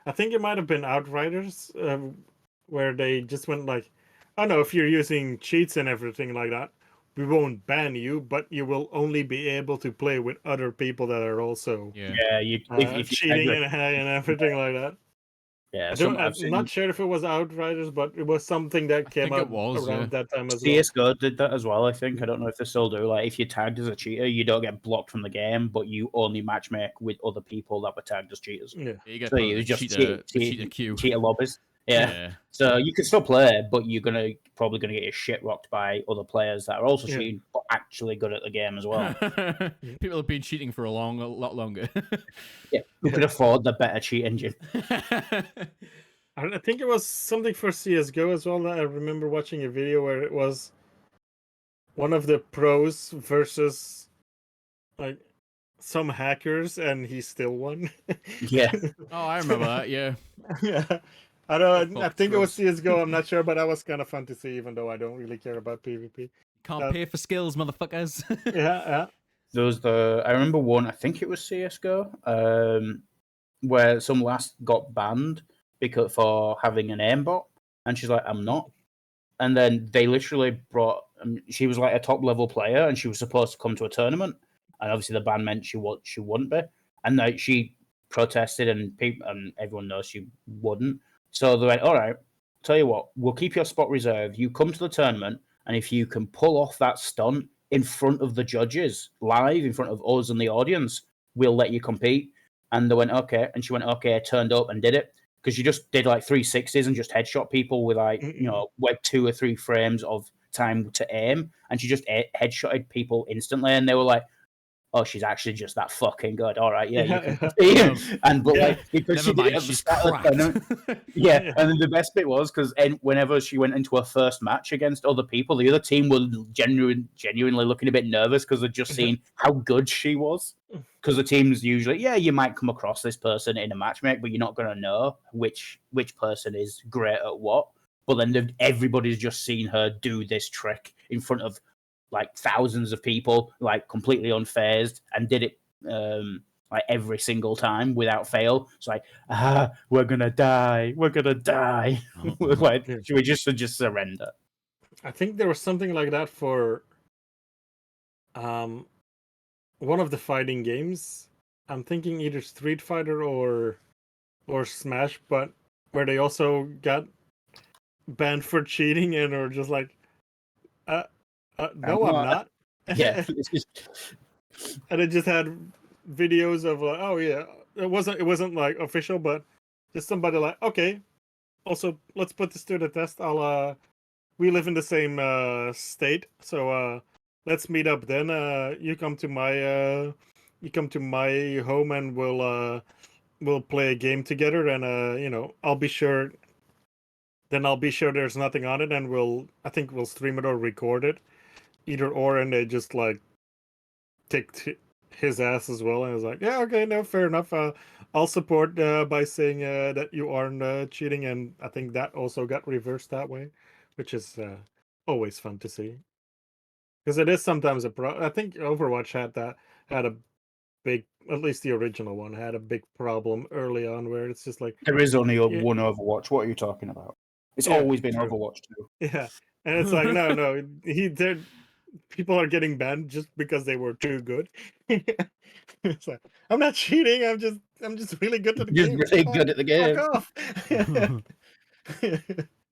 I think it might have been Outriders, where they just went like, "Oh no, if you're using cheats and everything like that, we won't ban you, but you will only be able to play with other people that are also if cheating and everything like that." Yeah, I'm not sure if it was Outriders, but it was something that came out around that time as well. CSGO did that as well, I think. I don't know if they still do. Like, if you're tagged as a cheater, you don't get blocked from the game, but you only matchmake with other people that were tagged as cheaters. Yeah, you get so you just cheater lobbies. Yeah. Yeah. So you can still play, but you're probably gonna get your shit rocked by other players that are also cheating, but actually good at the game as well. People have been cheating for a lot longer. Yeah, who can afford the better cheat engine? I think it was something for CS:GO as well. I remember watching a video where it was one of the pros versus like some hackers, and he still won. Yeah. Oh, I remember that. Yeah. Yeah. I don't. I Fuck think it was drugs. CS:GO. I'm not sure, but that was kind of fun to see, even though I don't really care about PvP. Can't pay for skills, motherfuckers. Yeah, There was I remember one, I think it was CSGO, where some lass got banned because for having an aimbot, and she's like, I'm not. And then they literally brought, she was like a top level player, and she was supposed to come to a tournament, and obviously the ban meant she wouldn't be, and like she protested, and people and everyone knows she wouldn't. So they went, all right, tell you what, we'll keep your spot reserved. You come to the tournament, and if you can pull off that stunt in front of the judges, live in front of us and the audience, we'll let you compete. And they went, okay. And she went, okay, turned up and did it. Because she just did like 360s and just headshot people with like, like 2 or 3 frames of time to aim. And she just headshotted people instantly. And they were like, oh, she's actually just that fucking good. All right, yeah, you can compete. And but like because Never she did mind, it at the she's start of the cracked. tournament, yeah. And then the best bit was because whenever she went into her first match against other people, the other team were genuinely looking a bit nervous because they'd just seen how good she was. Because the teams usually, yeah, you might come across this person in a matchmake, but you're not going to know which person is great at what. But then everybody's just seen her do this trick in front of like thousands of people, like completely unfazed, and did it like every single time without fail. It's like, we're gonna die, we're gonna die. Like, should we just surrender? I think there was something like that for one of the fighting games. I'm thinking either Street Fighter or Smash, but where they also got banned for cheating and are just like, no, I'm not. Yeah, And it just had videos of like, oh yeah, it wasn't like official, but just somebody like, okay, also let's put this to the test. We live in the same state, so let's meet up then. You come to my home, and we'll play a game together, and I'll be sure. Then I'll be sure there's nothing on it, and I think we'll stream it or record it, either or. And they just like kicked his ass as well, and I was like, yeah, okay, no, fair enough. I'll support by saying that you aren't cheating, and I think that also got reversed that way, which is always fun to see, because it is sometimes I think Overwatch had a big, at least the original one had a big problem early on, where it's just like, there is only yeah, one Overwatch. What are you talking about? It's yeah, always been true. Overwatch 2. Yeah, and it's like, no, people are getting banned just because they were too good. It's like, I'm not cheating. I'm just really good at the Just game. really good at the game. Fuck off.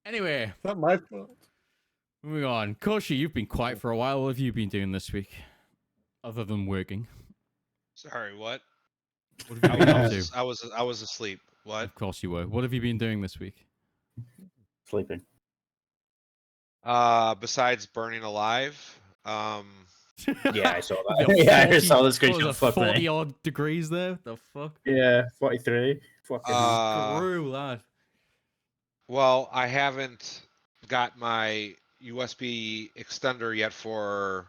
Anyway, It's not my fault. moving on. Koshi, you've been quiet for a while. What have you been doing this week? Other than working. Sorry, what? What have you been up to? I was asleep. What? Of course you were. What have you been doing this week? Sleeping. Besides burning alive, Yeah, I saw The that. Yeah, I 40 saw the what was screenshot. it, Fuck 40 me. odd degrees there? The fuck? Yeah, 43. Fucking hell. Screw that. well, I haven't got my USB extender yet for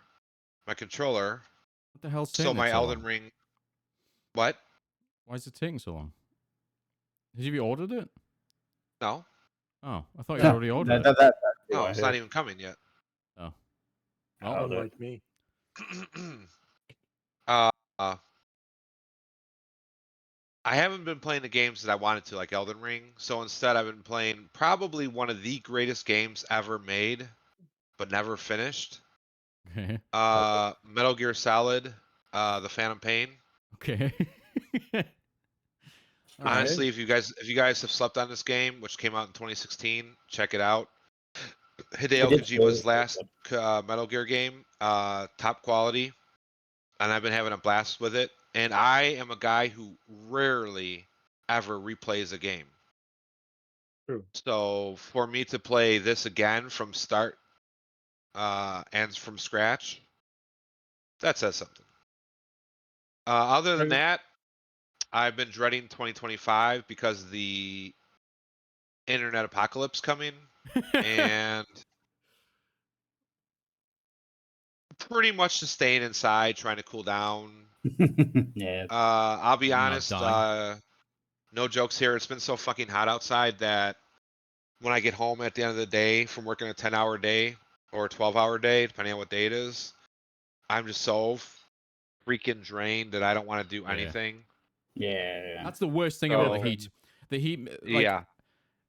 my controller, What the hell's so taking it my so Elden long? Ring. What? Why is it taking so long? Have you ordered it? No, Oh, I thought you had already ordered it. That's no, what I it's not heard. even coming yet. Oh. Well, How's it? Unlike me. uh, uh, I haven't been playing the games that I wanted to, like Elden Ring. So instead, I've been playing probably one of the greatest games ever made, but never finished. okay. Metal Gear Solid, The Phantom Pain. Okay. All right. Honestly, if you guys have slept on this game, which came out in 2016, check it out. Hideo did Kojima's play last Metal Gear game, top quality, and I've been having a blast with it. And I am a guy who rarely ever replays a game. True. So for me to play this again from start and from scratch, that says something. Other than that, I've been dreading 2025 because the internet apocalypse coming, and pretty much just staying inside, trying to cool down. Yeah. I'll be Not honest. dying. No jokes here. It's been so fucking hot outside that when I get home at the end of the day from working a 10-hour day or a 12-hour day, depending on what day it is, I'm just so freaking drained that I don't want to do Yeah. anything. Yeah. That's the worst thing about the So, heat. The heat, like, yeah.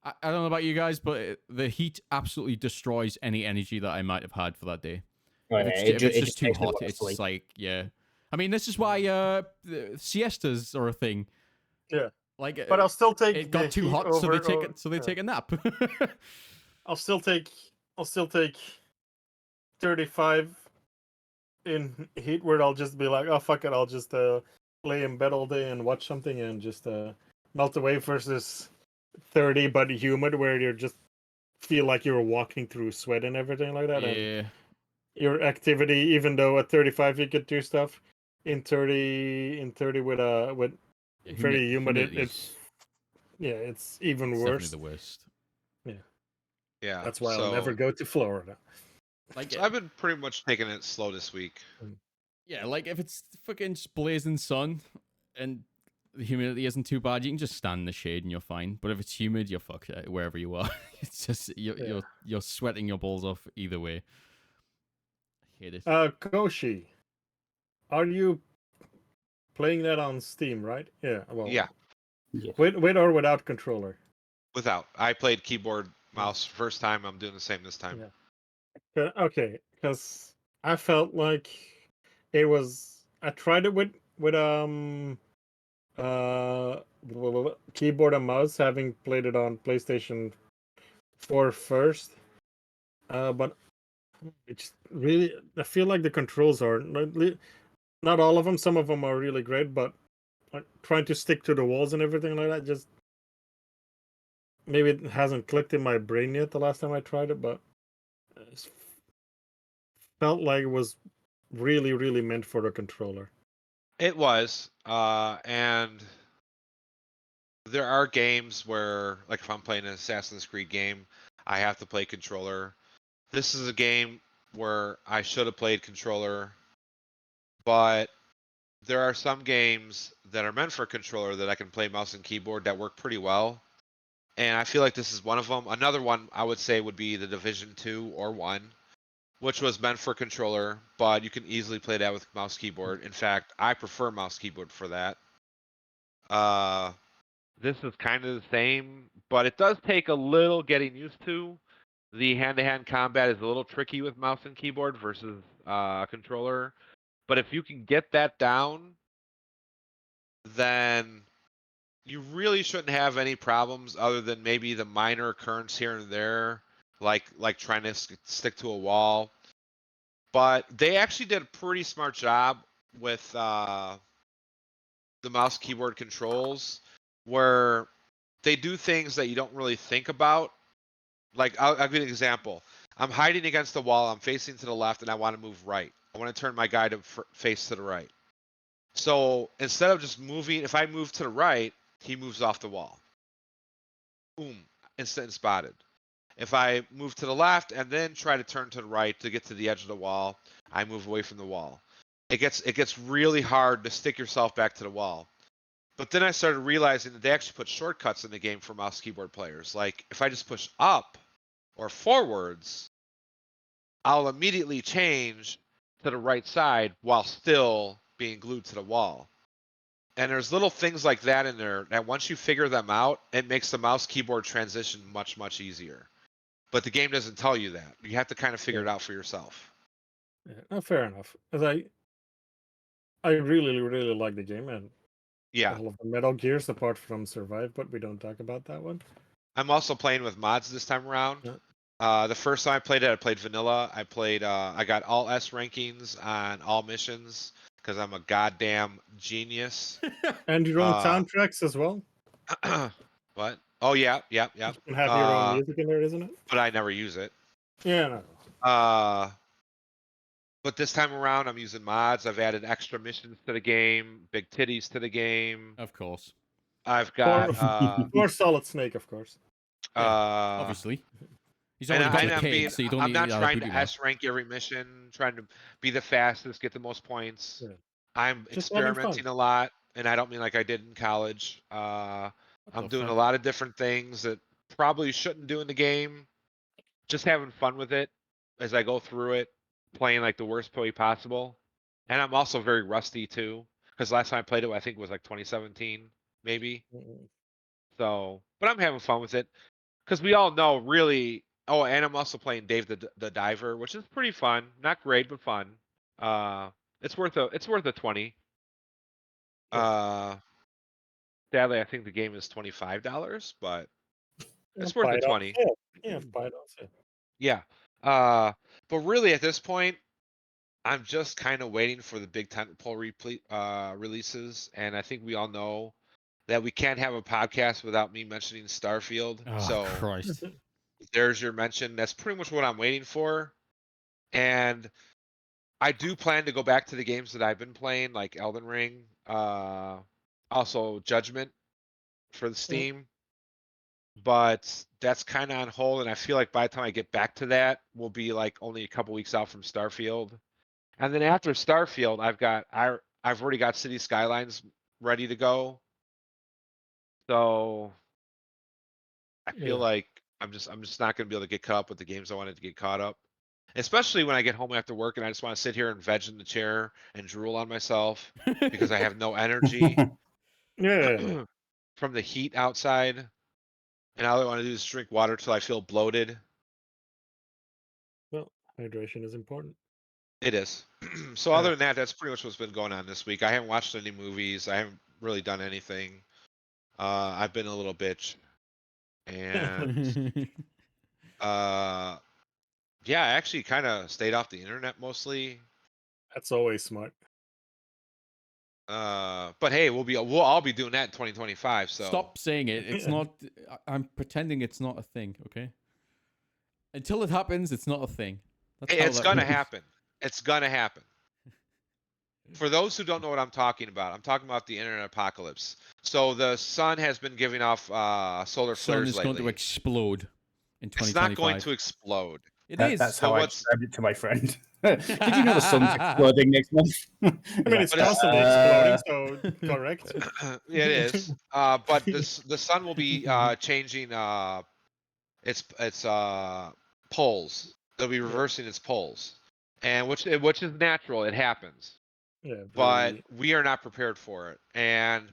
I don't know about you guys, but the heat absolutely destroys any energy that I might have had for that day. Right, If it's just too makes me hot, wanna it's sleep. like, yeah. I mean, this is why siestas are a thing. Yeah. Like, But I'll still take it the got too heat hot, so over. they take a nap. I'll still take 35 in heat, where I'll just be like, oh fuck it, I'll just lay in bed all day and watch something and just melt away, versus 30 but humid, where you just feel like you're walking through sweat and everything like that. And Yeah. your activity, even though at 35 you could do stuff, in 30 with Yeah, very humid, humidity's it's even definitely worse. the worst. Yeah. That's why I'll never go to Florida. Like, So I've been pretty much taking it slow this week. yeah, like if it's fucking just blazing sun and the humidity isn't too bad, you can just stand in the shade and you're fine. But if it's humid, you're fucked wherever you are. It's just you're sweating your balls off either way. I hate it. Koshi, are you playing that on Steam, right? Yeah. Well, Yeah. Yeah. with or without controller? Without. I played keyboard mouse first time. I'm doing the same this time. Yeah. Okay, because I felt like it was. I tried it with uh keyboard and mouse, having played it on PlayStation 4 first. But it's really, I feel like the controls are not all of them. Some of them are really great, but like trying to stick to the walls and everything like that, just maybe it hasn't clicked in my brain yet the last time I tried it, but it felt like it was really, really meant for the controller. It was. And there are games where, like if I'm playing an Assassin's Creed game, I have to play controller. This is a game where I should have played controller, but there are some games that are meant for controller that I can play mouse and keyboard that work pretty well. And I feel like this is one of them. Another one I would say would be the Division 2 or 1, which was meant for controller, but you can easily play that with mouse keyboard. In fact, I prefer mouse keyboard for that. This is kind of the same, but it does take a little getting used to. The hand-to-hand combat is a little tricky with mouse and keyboard versus controller. But if you can get that down, then you really shouldn't have any problems other than maybe the minor occurrence here and there, like trying to stick to a wall. But they actually did a pretty smart job with the mouse keyboard controls, where they do things that you don't really think about. Like I'll give you an example. I'm hiding against the wall. I'm facing to the left, and I want to move right. I want to turn my guy to face to the right. So instead of just moving, if I move to the right, he moves off the wall. Boom, instant spotted. If I move to the left and then try to turn to the right to get to the edge of the wall, I move away from the wall. It gets really hard to stick yourself back to the wall. But then I started realizing that they actually put shortcuts in the game for mouse keyboard players. Like if I just push up or forwards, I'll immediately change to the right side while still being glued to the wall. And there's little things like that in there that once you figure them out, it makes the mouse keyboard transition much, much easier. But the game doesn't tell you that. You have to kind of figure it out for yourself. Yeah, no, fair enough. As I really, really like the game, and Yeah. all of the Metal Gears apart from Survive, but we don't talk about that one. I'm also playing with mods this time around. The first time I played it, I played vanilla. I got all S rankings on all missions because I'm a goddamn genius. And your own soundtracks as well. What? Oh yeah. You can have your own music in there, isn't it? But I never use it. Yeah, no. But this time around, I'm using mods. I've added extra missions to the game, big titties to the game. Of course. I've got Or Solid Snake, of course. Yeah, Uh, Obviously, he's and, already got and the I'm being, pig, so you don't I'm need not the trying booty to one. S rank every mission, trying to be the fastest, get the most points. Yeah. I'm Just having fun. experimenting a lot, and I don't mean like I did in college. What I'm the doing a fuck? lot of different things that probably shouldn't do in the game. Just having fun with it as I go through it, playing like the worst play possible. And I'm also very rusty too, because last time I played it, I think it was like 2017, maybe. Mm. So, but I'm having fun with it because we all know really. Oh, and I'm also playing Dave the Diver, which is pretty fun. Not great, but fun. Uh, it's worth a 20. Sure. Sadly, I think the game is $25, but Yeah, it's worth buy a it on 20. sale. Yeah, buy it on sale. Yeah. But really at this point, I'm just kind of waiting for the big tentpole releases, and I think we all know that we can't have a podcast without me mentioning Starfield. Oh So Christ! there's your mention. That's pretty much what I'm waiting for. And I do plan to go back to the games that I've been playing, like Elden Ring, also Judgment for the Steam. But that's kind of on hold, and I feel like by the time I get back to that, we'll be like only a couple weeks out from Starfield. And then after Starfield, I've already got City Skylines ready to go. So I feel Yeah. like I'm just not gonna be able to get caught up with the games I wanted to get caught up. Especially when I get home after work and I just want to sit here and veg in the chair and drool on myself because I have no energy Yeah. from the heat outside. And all I want to do is drink water till I feel bloated. Well, hydration is important. It is. So Yeah. other than that, that's pretty much what's been going on this week. I haven't watched any movies. I haven't really done anything. I've been a little bitch. And yeah, I actually kind of stayed off the internet mostly. That's always smart. But hey, we'll all be doing that in 2025. So Stop saying it. It's not. I'm pretending it's not a thing. Okay. Until it happens, it's not a thing. That's how it's that gonna works. happen. It's gonna happen. For those who don't know what I'm talking about the internet apocalypse. So the sun has been giving off solar Sun flares is lately. going to explode in It's not 2025. going to explode. It is. That's So how I what's- described it to my friend. Did you know the sun's exploding next month? I mean, it's But it's- constantly exploding, so correct. Yeah, it is. But the sun will be changing its poles. It'll be reversing its poles, and which is natural. It happens, Yeah, but we are not prepared for it. And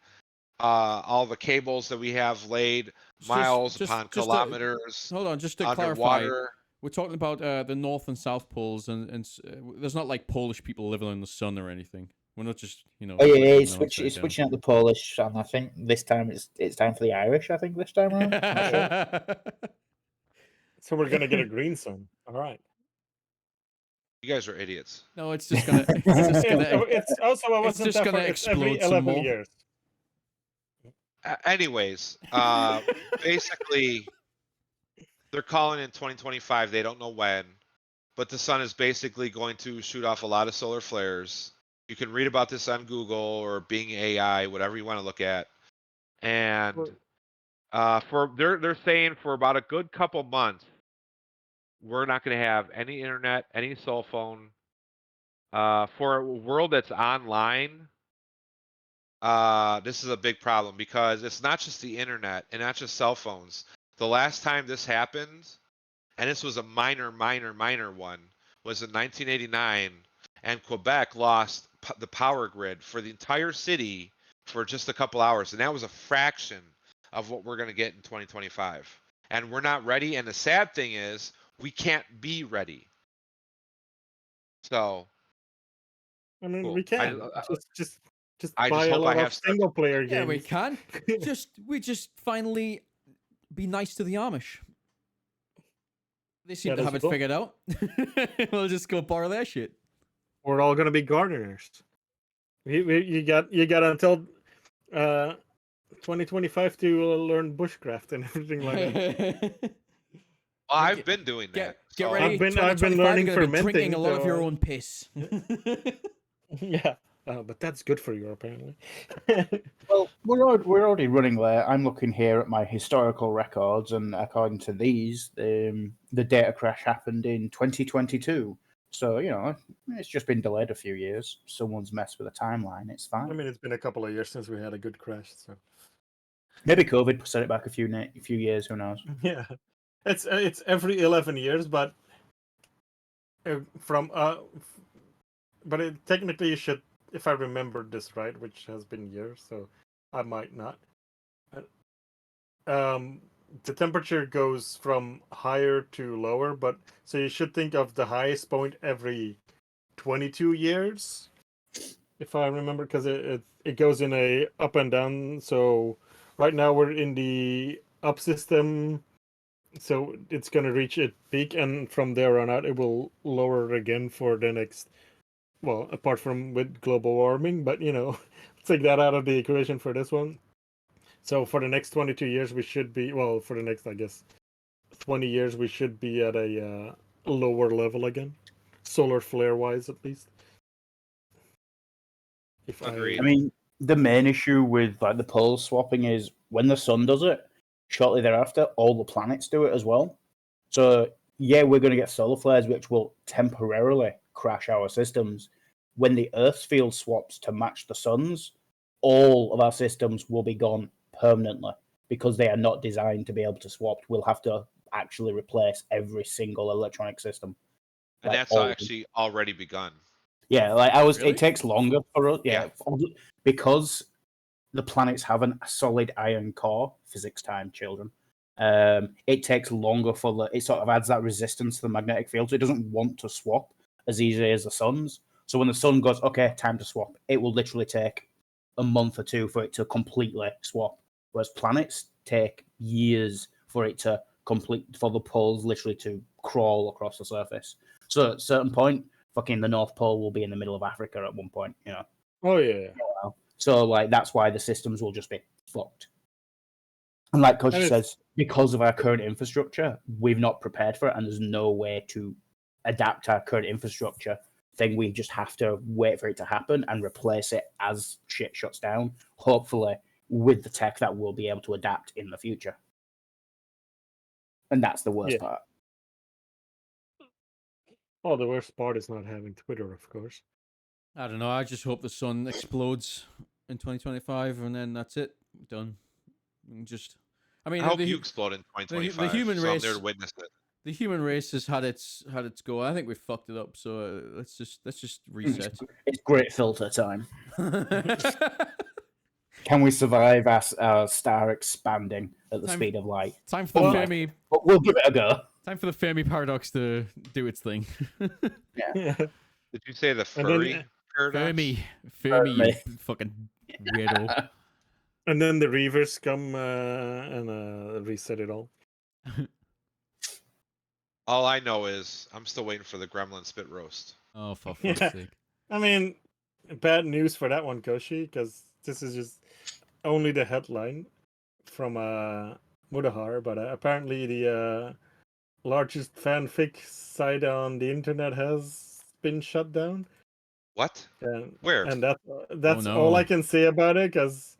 all the cables that we have laid miles upon kilometers hold on, just to clarify, underwater. we're talking about the North and South poles, and there's not like Polish people living in the sun or anything. We're not just Oh yeah, flicking it's, the switch, upside it's down. switching out the Polish, and I think this time it's time for the Irish. I think this time around. Not sure. So we're gonna get a green sun. All right. You guys are idiots. No, it's just gonna. It's just gonna. It's also I It's wasn't just that gonna far. It's every explode some 11 more. years. Anyways, basically, they're calling in 2025. They don't know when, but the sun is basically going to shoot off a lot of solar flares. You can read about this on Google or Bing AI, whatever you want to look at. And they're saying for about a good couple months, we're not going to have any internet, any cell phone. For a world that's online, this is a big problem because it's not just the internet and not just cell phones. The last time this happened, and this was a minor one, was in 1989, and Quebec lost the power grid for the entire city for just a couple hours, and that was a fraction of what we're going to get in 2025. And we're not ready, and the sad thing is we can't be ready. I mean, Cool. we can just I buy just a hope I lot have of such- single player Yeah, games. we can. we just finally be nice to the Amish. They seem Yeah, to that's have it cool. figured out. We'll just go borrow their shit. We're all gonna be gardeners. You got until 2025 to learn bushcraft and everything like that. Well, I've been doing that. Get so- ready. I've been 2025, learning you're gonna be drinking fermenting, a lot of your so- own piss. Yeah, But that's good for you, apparently. Well, we're already running late. I'm looking here at my historical records, and according to these, the data crash happened in 2022. So it's just been delayed a few years. Someone's messed with the timeline. It's I fine. mean, it's been a couple of years since we had a good crash, so Maybe COVID set it back a few years. Who knows? yeah, it's every 11 years, but from but it technically should, if I remember this right, which has been years, so I might not. The temperature goes from higher to lower, but so you should think of the highest point every 22 years, if I remember, because it goes in a up and down. So right now we're in the up system, so it's going to reach its peak, and from there on out it will lower again for the next, well, apart from with global warming, but take that out of the equation for this one. So for the next 22 years we should be, well, for the next, I guess, 20 years we should be at a lower level again, solar flare wise at least. If Agreed. I mean, the main issue with like the pole swapping is when the sun does it, shortly thereafter, all the planets do it as well. So yeah, we're going to get solar flares, which will temporarily crash our systems. When the Earth's field swaps to match the sun's, all of our systems will be gone permanently because they are not designed to be able to swap. We'll have to actually replace every single electronic system. And Like, that's all of them. actually already begun. Yeah, like Really? It takes longer for us. Yeah. Because the planets have a solid iron core. Physics time, children. It takes longer for it sort of adds that resistance to the magnetic field, so it doesn't want to swap as easily as the sun's. So when the sun goes, okay, time to swap, it will literally take a month or two for it to completely swap. Whereas planets take years for it to for the poles literally to crawl across the surface. So at a certain point, fucking the North Pole will be in the middle of Africa at one point, Oh yeah. So like that's why the systems will just be fucked. And like Koshi says, because of our current infrastructure, we've not prepared for it, and there's no way to adapt our current infrastructure thing. We just have to wait for it to happen and replace it as shit shuts down. Hopefully, with the tech that we'll be able to adapt in the future. And that's the worst part. Oh, the worst part is not having Twitter, of course. I don't know. I just hope the sun explodes in 2025, and then that's it. Done. I mean, I hope you explode in 2025. the human so I'm race- there to witness it. The human race has had its go. I think we fucked it up. So let's just reset. It's great filter time. Can we survive our star expanding at the speed of light? Time for the Fermi. But we'll give it a go. Time for the Fermi paradox to do its thing. Yeah. Did you say the furry paradox? Fermi, you fucking weirdo. And then the reavers come and reset it all. All I know is I'm still waiting for the gremlin spit roast. Oh, for fuck's sake. I mean, bad news for that one, Koshi, because this is just only the headline from Mudahar, but apparently the largest fanfic site on the internet has been shut down. What? And, Where? And that's no. all I can say about it, because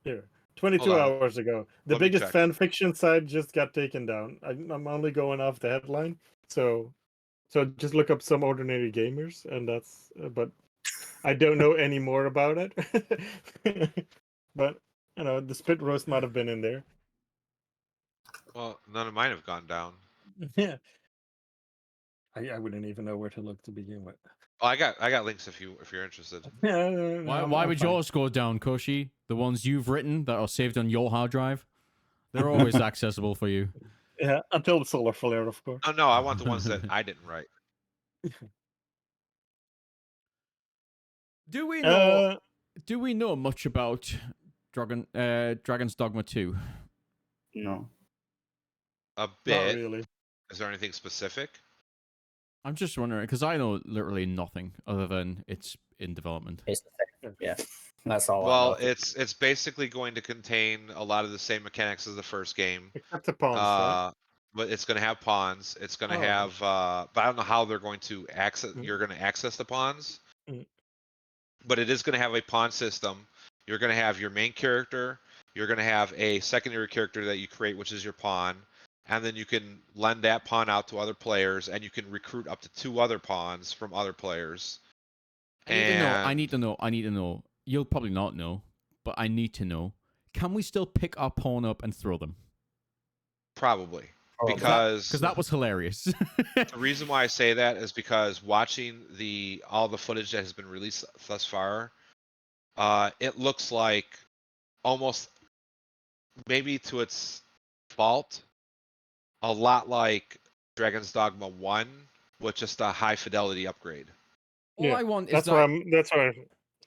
here, 22 Hold on. hours ago, the Let me biggest check. fan fiction site just got taken down. I'm only going off the headline, so just look up Some Ordinary Gamers, and that's. But I don't know any more about it. But the spit roast might have been in there. Well, none of mine have gone down. Yeah. I wouldn't even know where to look to begin with. Oh, I got links if you're interested. Why would yours go down, Koshi? The ones you've written that are saved on your hard drive? They're always accessible for you. Yeah, until the solar flare, of course. Oh no, I want the ones that I didn't write. Do we know much about Dragon's Dogma 2? No. A bit. Not really. Is there anything specific? I'm just wondering, because I know literally nothing other than it's in development. It's the thing. Yeah. That's all. Well, I know. it's basically going to contain a lot of the same mechanics as the first game. Except the pawns, right? But it's going to have pawns. It's going to have, but I don't know how they're going to access. You're going to access the pawns. but it is going to have a pawn system. You're going to have your main character. You're going to have a secondary character that you create, which is your pawn. And then you can lend that pawn out to other players, and you can recruit up to 2 other pawns from other players. I need to know. I need to know. I need to know. You'll probably not know, but I need to know. Can we still pick our pawn up and throw them? Probably. Probably. Because that was hilarious. the reason why I say that is because watching all the footage that has been released thus far, it looks like almost maybe to its fault, a lot like Dragon's Dogma 1 with just a high fidelity upgrade. All I want is that's that. what I'm. That's what I.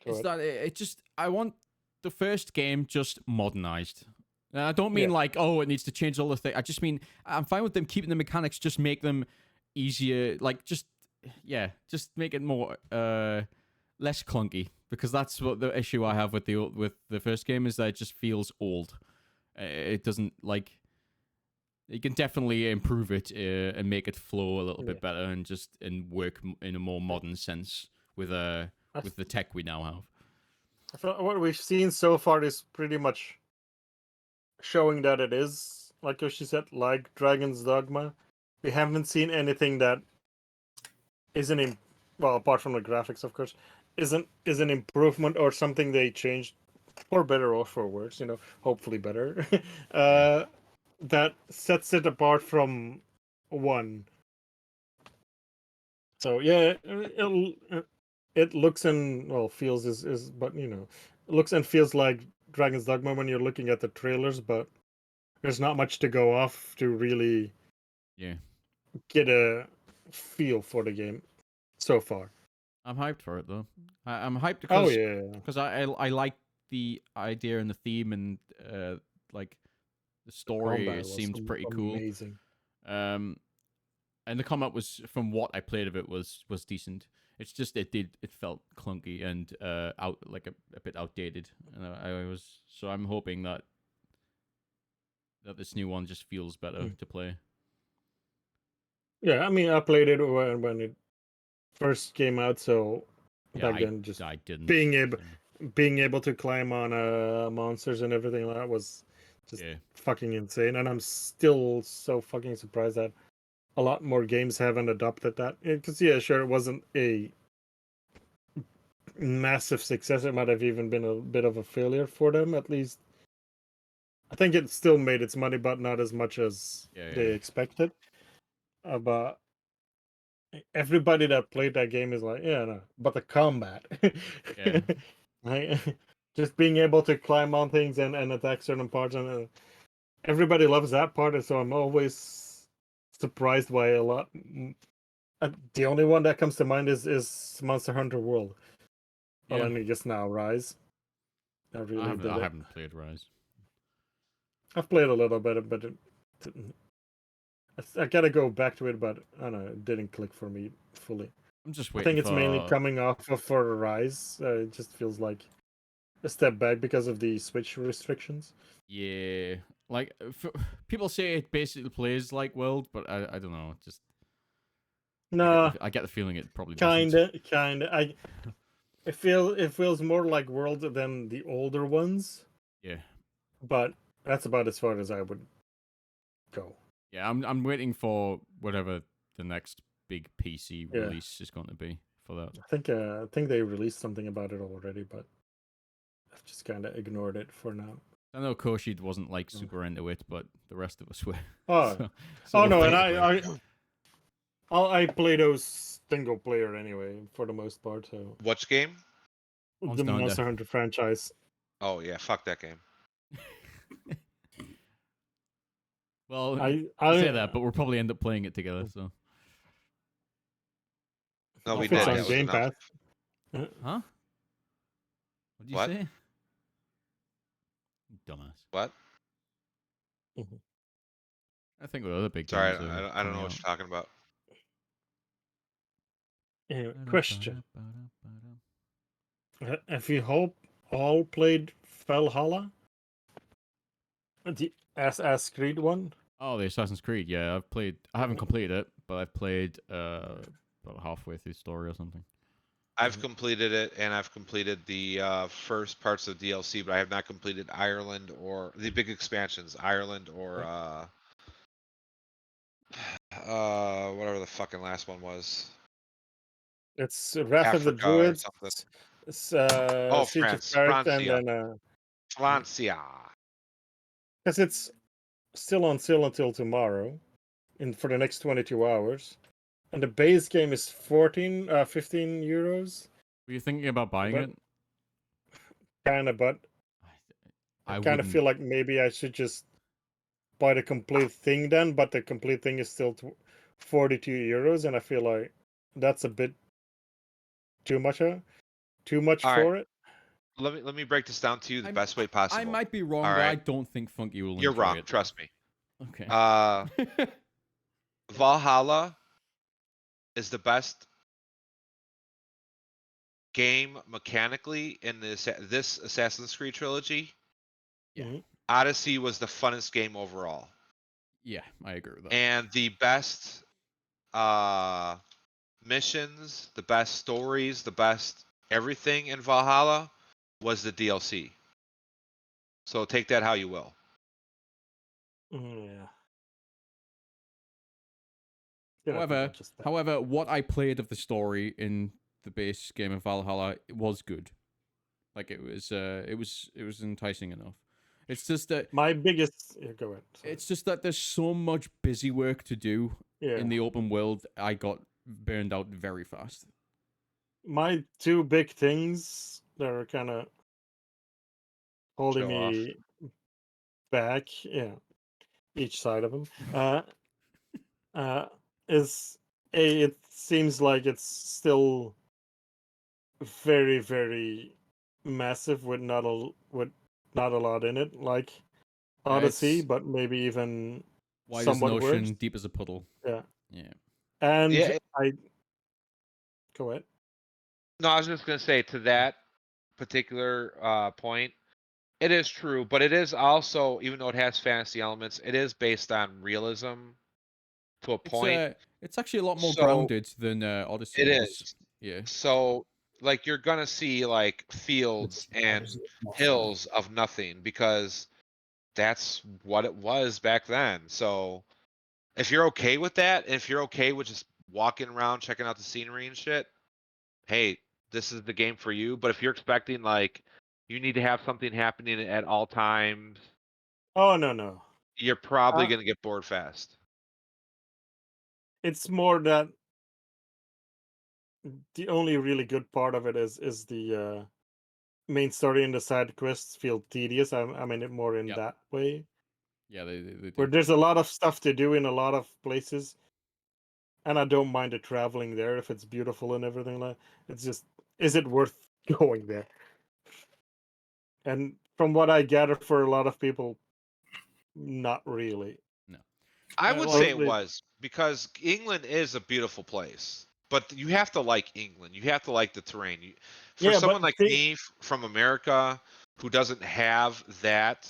It's that it just. I want the first game just modernized. And I don't mean like, oh, it needs to change all the things. I just mean I'm fine with them keeping the mechanics, just make them easier. Like, just make it more less clunky, because that's what the issue I have with the first game is that it just feels old. It doesn't like. You can definitely improve it and make it flow a little bit better and work in a more modern sense with the tech we now have. I feel what we've seen so far is pretty much showing that it is, like Yoshi said, like Dragon's Dogma. We haven't seen anything that isn't well, apart from the graphics, of course, is an improvement or something they changed for better or for worse. Hopefully better. That sets it apart from 1. So yeah, it looks and feels but looks and feels like Dragon's Dogma when you're looking at the trailers, but there's not much to go off to really get a feel for the game so far. I'm hyped for it though. I'm hyped because I like the idea and the theme and like the story seems pretty amazing. Cool. And the combat was, from what I played of it, was decent. It's just it felt clunky and out like a bit outdated. And I'm hoping that this new one just feels better to play. Yeah, I mean, I played it when it first came out, so back then just I didn't. being able to climb on monsters and everything like that was just fucking insane. And I'm still so fucking surprised that a lot more games haven't adopted that. Because sure, it wasn't a massive success. It might have even been a bit of a failure for them, at least. I think it still made its money, but not as much as they expected. But everybody that played that game is like, but the combat. Just being able to climb on things and attack certain parts, and everybody loves that part. And so I'm always surprised by a lot. The only one that comes to mind is Monster Hunter World. Well, I mean, just now Rise. I haven't played Rise. I've played a little bit, but I gotta go back to it. But I don't know, it didn't click for me fully. I'm just I waiting. think it's mainly coming off for Rise. It just feels like a step back because of the Switch restrictions. Yeah, like people say it basically plays like World, but I don't know. Just I get the feeling it probably doesn't. Kinda. It feels more like World than the older ones. Yeah, but that's about as far as I would go. Yeah, I'm waiting for whatever the next big PC release is going to be for that. I think they released something about it already, but I've just kind of ignored it for now. I know Koshi wasn't like super into it, but the rest of us were. Oh, no, and I play those single player anyway for the most part. So which game? The Monster Hunter franchise. Oh yeah, fuck that game. Well, I say that, but we'll probably end up playing it together. So. No, we did. On Game Pass. Huh? What did you say? Dumbass. What? I think with other big games. Sorry, I don't know what you're talking about. Anyway, question. Have you all played Valhalla? The Assassin's Creed one? Oh, the Assassin's Creed. Yeah, I haven't completed it, but I've played about halfway through the story or something. I've completed it, and I've completed the first parts of DLC, but I have not completed Ireland or the big expansions, Ireland or whatever the fucking last one was, It's Wrath of the Africa or Druids, something. Oh, Siege of France, Paris, and Francia, then Francia. because it's still on sale until tomorrow, for the next 22 hours, and the base game is 15 euros, Were you thinking about buying but it? kind of. But I I kind of wouldn't. feel like maybe I should just buy the complete thing then. But the complete thing is still 42 euros, and I feel like that's a bit too much. Too much All right, for it. let me break this down to you the I'm- best way I possible. might be wrong, All but I right, don't think Funky will you're enjoy wrong. it. Trust me. Okay. Valhalla is the best game mechanically in this Assassin's Creed trilogy. Yeah. Mhm. Odyssey was the funnest game overall, Yeah, I agree with that. and the best missions, the best stories, the best everything in Valhalla was the DLC. So take that how you will. Yeah. Gonna be However, just that. however, what I played of the story in the base game of Valhalla was good. Like it was enticing enough. It's just that My biggest. Yeah, go ahead. Sorry. it's just that there's so much busy work to do Yeah. in the open world. I got burned out very fast. My two big things that are kind of holding Show off. me back, yeah, each side of them, uh, is it seems like it's still very, very massive with not a lot in it, like Odyssey, It's but maybe even wide as an somewhat worse. ocean, deep as a puddle. Yeah, Yeah. and Yeah. I go ahead. No, I was just gonna say to that particular point, it is true, but it is also, even though it has fantasy elements, it is based on realism to a point. It's actually a lot more So grounded than Odyssey it was. is. Yeah. So like you're gonna see like fields and hills of nothing because that's what it was back then. So if you're okay with that, if you're okay with just walking around checking out the scenery and shit, hey, this is the game for you. But if you're expecting like you need to have something happening at all times, Oh no, you're probably uh, gonna get bored fast. it's more that the only really good part of it is the main story, and the side quests feel tedious. I mean it more in Yep. that way, Yeah, they where do. there's a lot of stuff to do in a lot of places, and I don't mind the traveling there if it's beautiful and everything like. It's just, is it worth going there? And from what I gather, for a lot of people, not really. No. I would Well, say it was because England is a beautiful place, but you have to like England. You have to like the terrain. For Yeah, someone but like me from America who doesn't have that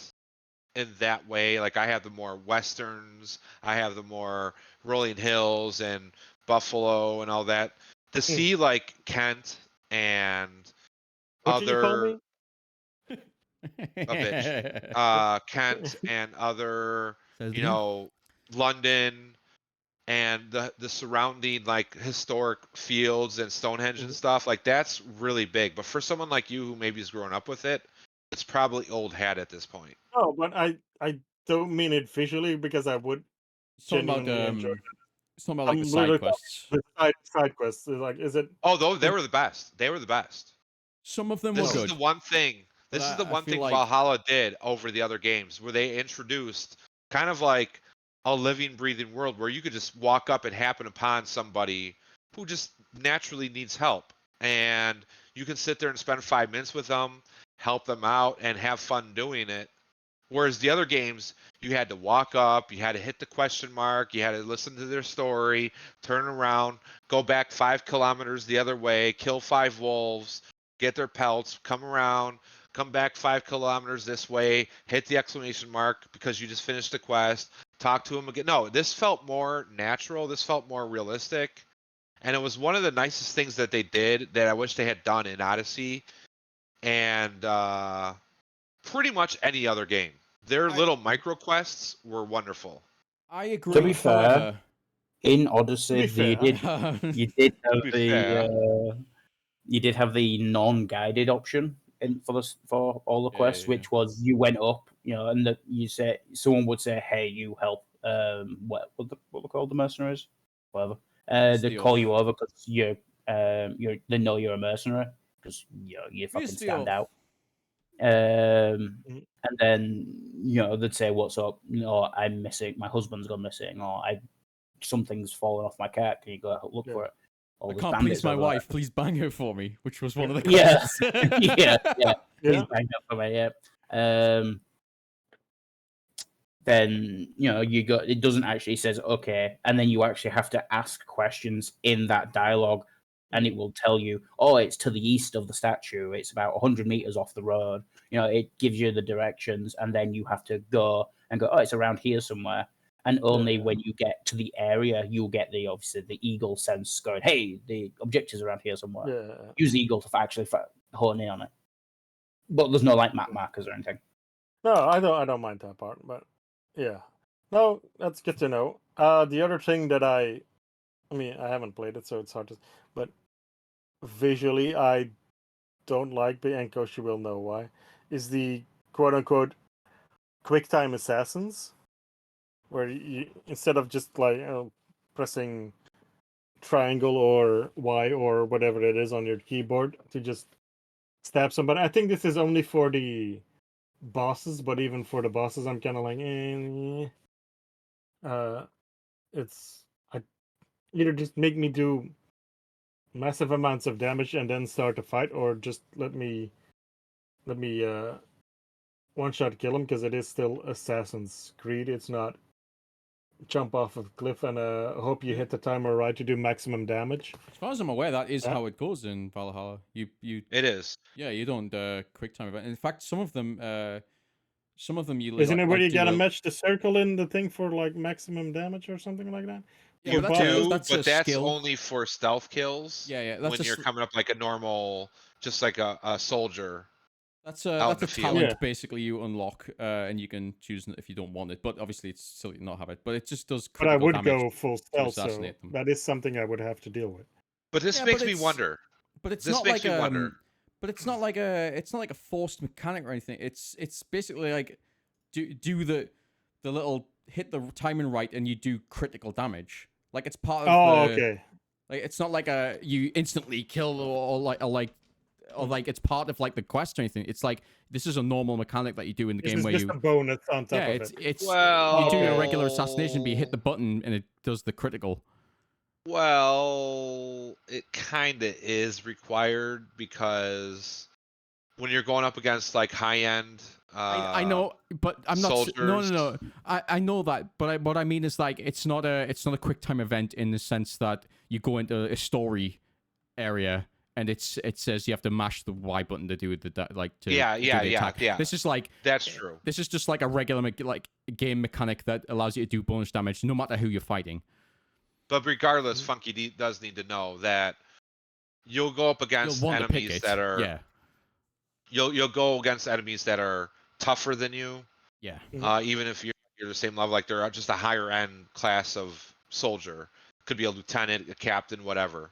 in that way, like I have the more westerns, I have the more rolling hills and Buffalo and all that. To see like Kent and what did you call other me? a bitch, Kent and other, Says you me. know, London and the surrounding like historic fields and Stonehenge and stuff, like that's really big. But for someone like you who maybe has grown up with it, it's probably old hat at this point. Oh, but I don't mean it visually, because I would It's talking about genuinely enjoy it. it's talking about like the I'm side literally talking quests. the side quests. It's like, is it? Oh, though they Is, were the best. They were the best. Some of them were This is oh, the good, one thing. but This is the I one feel thing like Valhalla did over the other games, where they introduced kind of like a living, breathing world where you could just walk up and happen upon somebody who just naturally needs help, and you can sit there and spend 5 minutes with them, help them out, and have fun doing it. Whereas the other games, you had to walk up, you had to hit the question mark, you had to listen to their story, turn around, go back 5 kilometers the other way, kill 5 wolves, get their pelts, come around, come back 5 kilometers this way, hit the exclamation mark because you just finished the quest, talk to them again. No, this felt more natural. This felt more realistic. and it was one of the nicest things that they did that I wish they had done in Odyssey, and pretty much any other game. Their little micro quests were wonderful. I agree. To be fair, however, in To Odyssey, be fair, you did have To be fair. you did have the non-guided option for all the Yeah, quests, yeah, which was you went up, and you say someone would say, "Hey, you help." What they called, the mercenaries, whatever. They Steal. call you over because they know you're a mercenary because you fucking steal. stand out. Mhm. And then they'd say, "What's up?" I'm missing. My husband's gone missing, or something's fallen off my cat. Can you go look for it? I There's can't please bandits my over wife. Please bang her for me, which was one of the Yeah. quests. Yeah, Yeah. Please bang up for me, yeah. Then it doesn't actually says okay, and then you actually have to ask questions in that dialogue, and it will tell you, oh, it's to the east of the statue. It's about 100 meters off the road. It gives you the directions, and then you have to go and go. Oh, it's around here somewhere. And only when you get to the area, you'll get obviously the eagle sense going, hey, the objective's around here somewhere. Yeah. Use eagle to actually hone in on it. But there's no map markers or anything. No, I don't mind that part, but yeah. No, that's good to know. The other thing that I mean, I haven't played it, so it's hard to. But visually, I don't like, and Koshi will know why, is the quote unquote quick time assassins, where you instead of just like pressing triangle or Y or whatever it is on your keyboard to just stab somebody. I think this is only for the bosses, but even for the bosses, I'm kind of like, it's either just make me do massive amounts of damage and then start a fight, or just let me one shot kill him, because it is still Assassin's Creed. It's not jump off of a cliff and hope you hit the timer right to do maximum damage. As far as I'm aware, that is Yeah. how it goes in Valhalla. You It is. yeah, you don't quick time event. In fact, some of them you Isn't it where you do gotta a- match the circle in the thing for like maximum damage or something like that? Yeah, You but that's do, a but that's skill. only for stealth kills. Yeah, yeah, that's when a you're coming up like a normal, just like a soldier. That's out in a the field. talent Yeah. basically you unlock, and you can choose it if you don't want it. But obviously, it's silly to not have it. But it just does But I critical would damage. go full stealth, so assassinate them. that is something I would have to deal with. But this Yeah, makes but me it's- wonder. But it's This not makes like me wonder. But it's not like a forced mechanic or anything. It's basically like do the little hit the timing right and you do critical damage. Like it's part of Oh, the okay. like it's not like you instantly kill or like it's part of like the quest or anything. It's like this is a normal mechanic that you do in the This game is where just you a bonus on top yeah of it's it. it's Well, you do a regular assassination, but you hit the button and it does the critical. Well, it kind of is required because when you're going up against like high end, I know, but I'm not. No, soldiers. no, no. I know that, but what I mean is like it's not a quick time event in the sense that you go into a story area and it says you have to mash the Y button to do the like to Yeah, do yeah, the yeah, attack. yeah. This is like That's true. This is just like a regular like game mechanic that allows you to do bonus damage no matter who you're fighting. But regardless, Funky does need to know that you'll go up You'll against want to pick enemies it. that are Yeah, you'll go against enemies that are tougher than you. yeah. Even if you're the same level, like they're just a higher end class of soldier. Could be a lieutenant, a captain, whatever.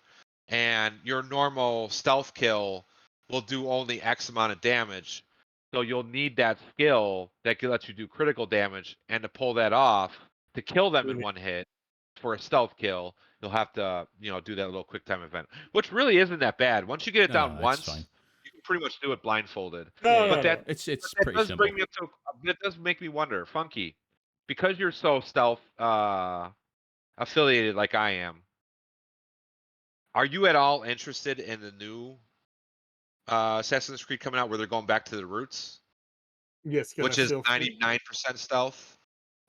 And your normal stealth kill will do only X amount of damage. So you'll need that skill that can let you do critical damage, and to pull that off, to kill them in one hit for a stealth kill, you'll have to, do that little quick time event, which really isn't that bad. Once you get it down it's once, fine. you can pretty much do it blindfolded. No, But no, that no. It's that pretty does simple. bring me up to that does make me wonder, Funky, because you're so stealth affiliated like I am. Are you at all interested in the new Assassin's Creed coming out, where they're going back to the roots, Yes, which is 99% stealth?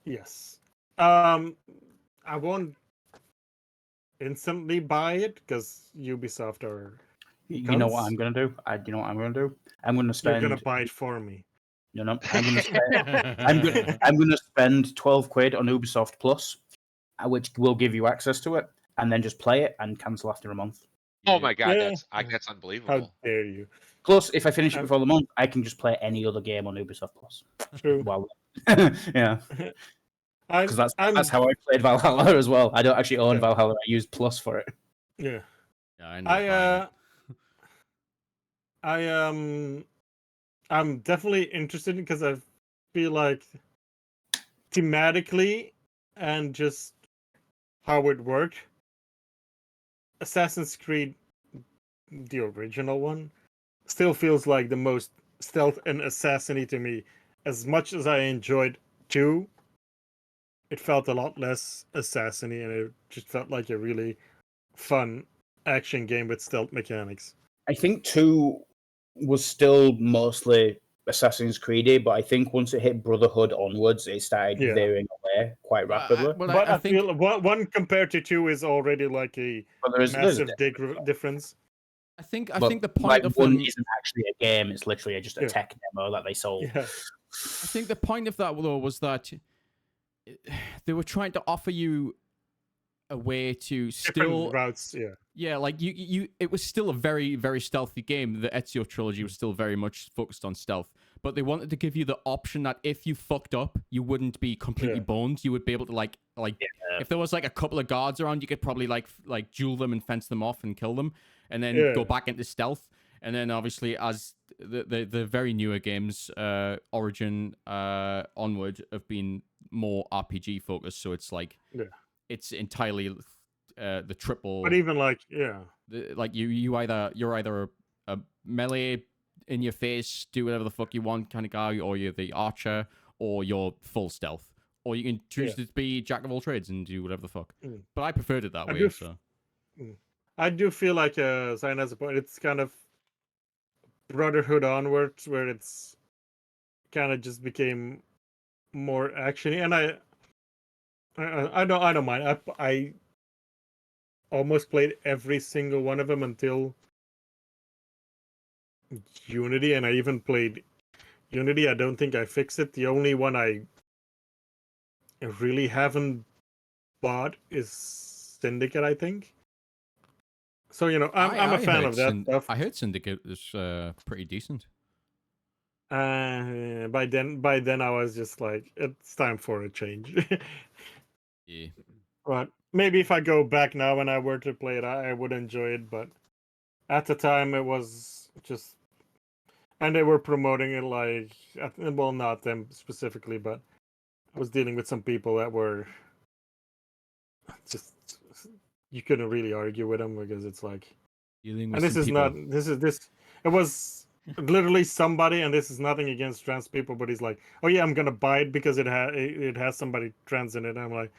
Yes. I won't instantly buy it because Ubisoft are. You know what I'm gonna do? You know what I'm gonna do? I'm gonna You're spend. gonna buy it for me. I'm gonna spend. I'm gonna spend 12 quid on Ubisoft Plus, which will give you access to it. and then just play it and cancel after a month. Oh my god, Yeah. that's How unbelievable. dare you? Plus, if I finish it Um, before the month, I can just play any other game on Ubisoft Plus. True. Wow. Yeah, I'm, because that's I'm, how I played Valhalla as well. I don't actually own Yeah. Valhalla. I used Plus for it. yeah. Yeah, I ended up buying it. I'm definitely interested because I feel like thematically and just how it worked, Assassin's Creed, the original one, still feels like the most stealth and assassiny to me. As much as I enjoyed 2, it felt a lot less assassiny, and it just felt like a really fun action game with stealth mechanics. I think 2 was still mostly Assassin's Creedy, but I think once it hit Brotherhood onwards, it started Yeah. veering away quite Well, rapidly. But I, think feel one compared to 2 is already like a But there's massive difference. I think but the point like of one them. isn't actually a game; it's literally just a Yeah. tech demo that they sold. Yeah. I think the point of that though was that they were trying to offer you a way to Different still routes. Yeah. like you it was still a very very stealthy game. The Ezio trilogy was still very much focused on stealth, but they wanted to give you the option that if you fucked up, you wouldn't be completely Yeah. boned. You would be able to like if there was like a couple of guards around, you could probably like duel them and fence them off and kill them, and then Yeah. go back into stealth. And then obviously as the very newer games, Origin onward, have been more RPG focused, so it's like it's entirely the triple. But even like, yeah. Like you're either a melee in your face, do whatever the fuck you want kind of guy, or you're the archer, or you're full stealth, or you can choose to be jack of all trades and do whatever the fuck. But I preferred it that way. So I do feel like Zion has a point. It's kind of Brotherhood onwards, where it's kind of just became more actiony, and I don't mind. I almost played every single one of them until Unity, and I even played Unity. I don't think I fixed it. The only one I really haven't bought is Syndicate, I think. So I'm a fan of that stuff. I heard Syndicate is pretty decent. By then I was just like, it's time for a change. Yeah. But maybe if I go back now and I were to play it, I would enjoy it. But at the time, it was just, and they were promoting it like, well, not them specifically, but I was dealing with some people that were just, you couldn't really argue with them because it's like, Dealing and with this some is people. not, it was literally somebody, and this is nothing against trans people, but he's like, oh yeah, I'm gonna buy it because it has somebody trans in it. And I'm like,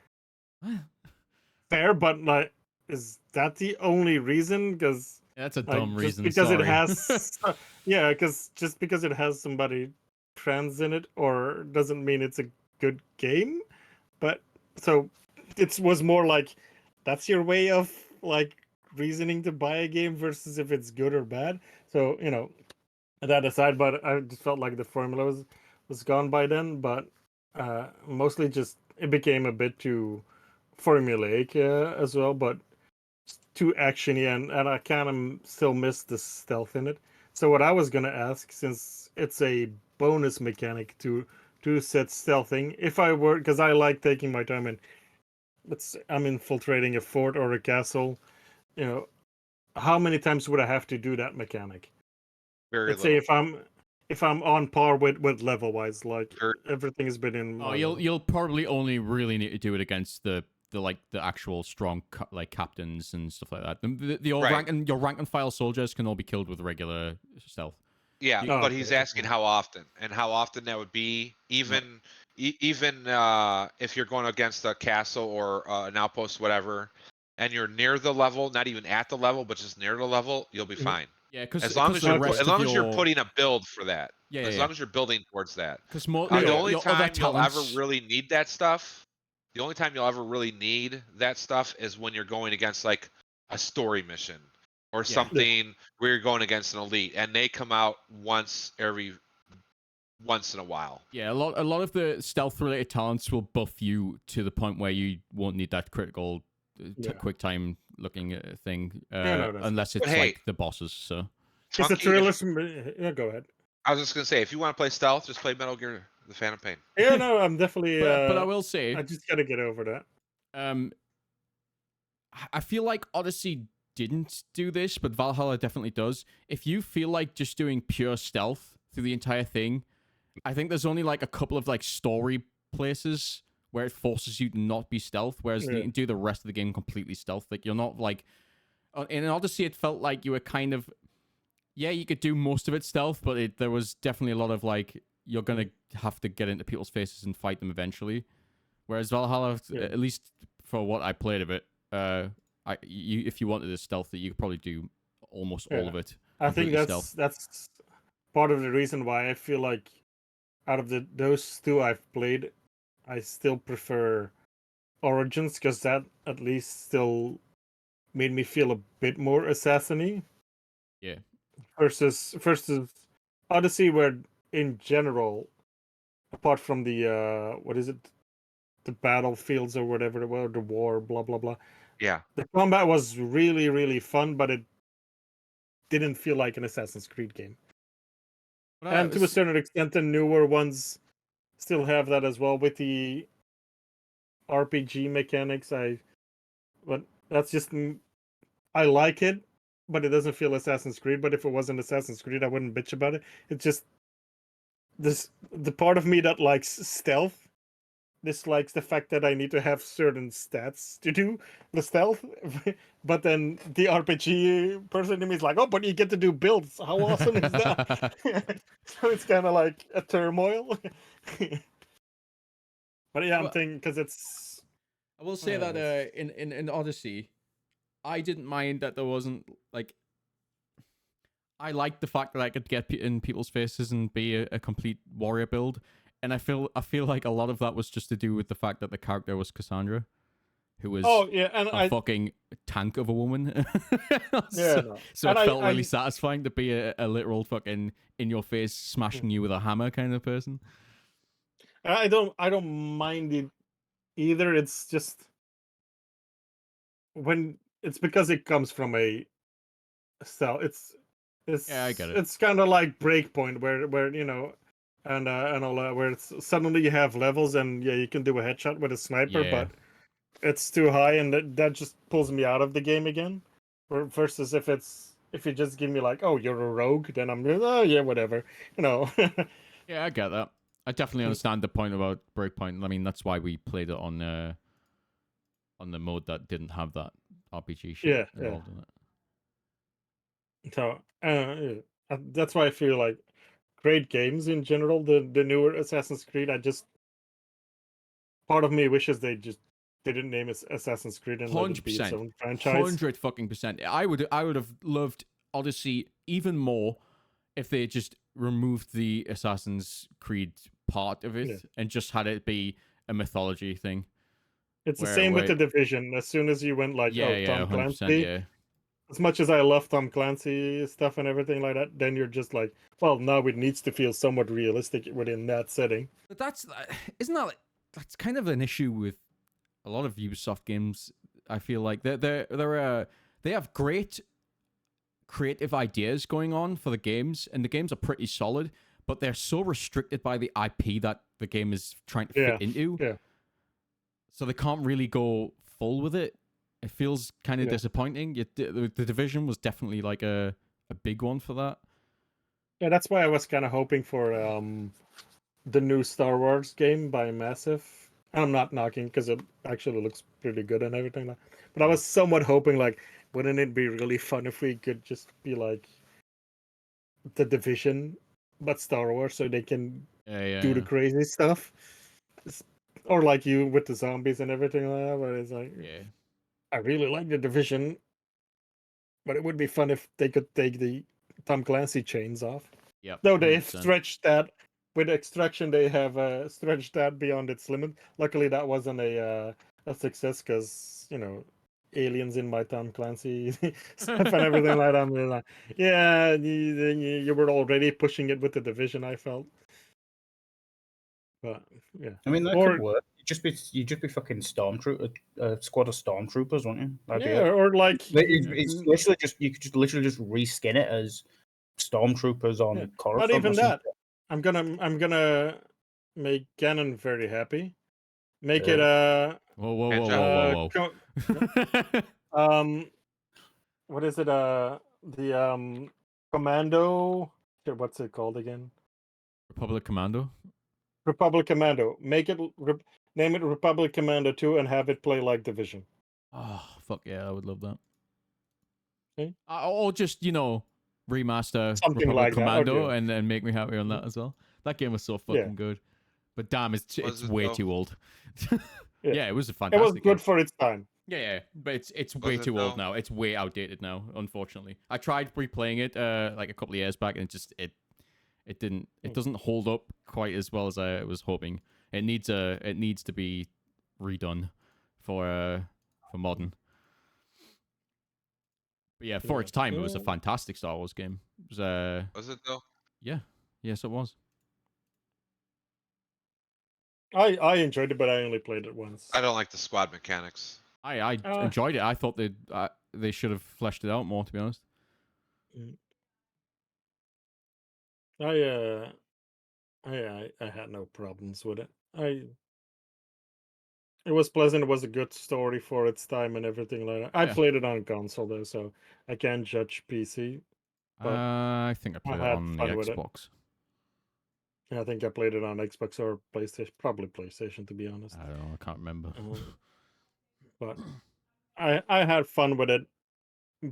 fair, but like, is that the only reason? Because That's a dumb reason. Because sorry. it has, yeah, because just because it has somebody trans in it, or doesn't mean it's a good game. But so it was more like, that's your way of like reasoning to buy a game versus if it's good or bad. So that aside, but I just felt like the formula was gone by then. But mostly just it became a bit too formulaic as well, but too actiony, and I kind of still miss the stealth in it. So what I was gonna ask, since it's a bonus mechanic to set stealthing, if I were, because I like taking my time and I'm infiltrating a fort or a castle, how many times would I have to do that mechanic? Very Let's little. say if I'm on par with level wise, like Very- everything has been in. Oh, my you'll probably only really need to do it against the actual strong like captains and stuff like that. Your Right. rank and file soldiers can all be killed with regular stealth. Yeah, Oh, but he's okay. asking how often, and how often that would be. Even if you're going against a castle or an outpost, whatever, and you're near the level, not even at the level, but just near the level, you'll be fine. Yeah, because As long as you're putting a build for that. Yeah, as long as you're building towards that. Because The only your other time you'll ever talents. really need that stuff, the only time you'll ever really need that stuff is when you're going against like a story mission or something where you're going against an elite, and they come out once in a while. Yeah, a lot of the stealth related talents will buff you to the point where you won't need that critical Yeah. quick time looking thing, no, that's unless it's But hey- like the bosses. So It's a Chunky, trailer. if- Yeah, go ahead. I was just gonna say, if you want to play stealth, just play Metal Gear: The Phantom Pain. Yeah, no, I'm definitely. but I will say, I just gotta get over that. I feel like Odyssey didn't do this, but Valhalla definitely does. If you feel like just doing pure stealth through the entire thing, I think there's only like a couple of like story places where it forces you to not be stealth, whereas you Yeah. can do the rest of the game completely stealth. Like you're not like in Odyssey, it felt like you were kind of you could do most of it stealth, but there was definitely a lot of like you're gonna have to get into people's faces and fight them eventually. Whereas Valhalla, Yeah. at least for what I played of it, if you wanted a stealth, that you could probably do almost all Yeah. of it. I think completely that's part of the reason why I feel like out of those two I've played, I still prefer Origins because that at least still made me feel a bit more assassin-y. Yeah. Versus Odyssey, where in general, apart from the what is it, the battlefields or whatever it was, the war, blah blah blah. Yeah. The combat was really really fun, but it didn't feel like an Assassin's Creed game. And to a certain extent, the newer ones still have that as well with the RPG mechanics. But that's just I like it, but it doesn't feel Assassin's Creed. But if it wasn't Assassin's Creed, I wouldn't bitch about it. It's just the part of me that likes stealth dislikes the fact that I need to have certain stats to do the stealth. But then the RPG person in me is like, oh, but you get to do builds. How awesome is that? So it's kind of like a turmoil. But yeah, I'm Well, thinking because it's. I will say that in Odyssey, I didn't mind that there wasn't like. I liked the fact that I could get in people's faces and be a complete warrior build, and I feel like a lot of that was just to do with the fact that the character was Cassandra, who was Oh yeah, and a fucking tank of a woman. Yeah, so and it felt really satisfying to be a literal fucking in your face smashing you with a hammer kind of person. I don't mind it either. It's just when it's because it comes from a style. It's Yeah, I get it. It's kind of like Breakpoint where and all that, where it's suddenly you have levels and yeah, you can do a headshot with a sniper, Yeah. but it's too high and that just pulls me out of the game again. Versus if you just give me like, oh, you're a rogue, then I'm oh yeah, whatever, you know. Yeah, I get that. I definitely understand the point about Breakpoint. I mean, that's why we played it on the mode that didn't have that RPG shit Yeah. involved in it. So yeah. That's why I feel like great games in general. The newer Assassin's Creed, part of me wishes they didn't name it Assassin's Creed and let it be its 100%. own franchise. 100% I would have loved Odyssey even more if they just removed the Assassin's Creed part of it and just had it be a mythology thing. It's the same with the Division. As soon as you went like, Tom Clancy, as much as I love Tom Clancy stuff and everything like that, then you're just like, well, now it needs to feel somewhat realistic within that setting. But that's kind of an issue with a lot of Ubisoft games. I feel like they have great creative ideas going on for the games, and the games are pretty solid, but they're so restricted by the IP that the game is trying to fit into. Yeah. So they can't really go full with it. It feels kind of disappointing. The Division was definitely like a big one for that. Yeah, that's why I was kind of hoping for the new Star Wars game by Massive. I'm not knocking because it actually looks pretty good and everything. But I was somewhat hoping, like, wouldn't it be really fun if we could just be like the Division, but Star Wars, so they can do the crazy stuff, or like you with the zombies and everything like that. But it's like, I really like the Division, but it would be fun if they could take the Tom Clancy chains off. Yeah. Though they've stretched that with Extraction, they have stretched that beyond its limit. Luckily, that wasn't a success because aliens in my Tom Clancy stuff and everything like that. I'm like, yeah, you were already pushing it with the Division. I felt, but yeah. I mean, that could work. you'd just be fucking stormtrooper, squad of stormtroopers, wouldn't you? That'd be Yeah, it. or like It's literally just you could just literally just reskin it as stormtroopers on yeah, Coruscant. not even or something. that. I'm gonna make Ganon very happy. Make it Whoa, whoa, Hand whoa, job. whoa, co- whoa, whoa. what is it? The Commando. Shit, what's it called again? Republic Commando. Republic Commando. Make it name it Republic Commando 2 and have it play like Division. Oh, fuck yeah, I would love that. Okay. Or just, remaster Something Republic like that, Commando okay. and make me happy on that as well. That game was so fucking Yeah. good. But damn, it's Was it way though? too old. Yeah. Yeah, it was a It fantastic was game. good for its time. Yeah, but it's Was way it too old though? now. It's way outdated now, unfortunately. I tried replaying it like a couple of years back, and it didn't doesn't hold up quite as well as I was hoping. It needs to be redone for modern. But yeah, for its time, it was a fantastic Star Wars game. It was Was it though? yeah, yes, it was. I enjoyed it, but I only played it once. I don't like the squad mechanics. I enjoyed it. I thought they should have fleshed it out more, to be honest. I had no problems with it. It was pleasant. It was a good story for its time and everything like that. I Yeah. played it on console though, so I can't judge PC. But I think I played it had on the fun with it. Xbox. I think I played it on Xbox or PlayStation, probably PlayStation to be honest. I don't know. I can't remember. But I had fun with it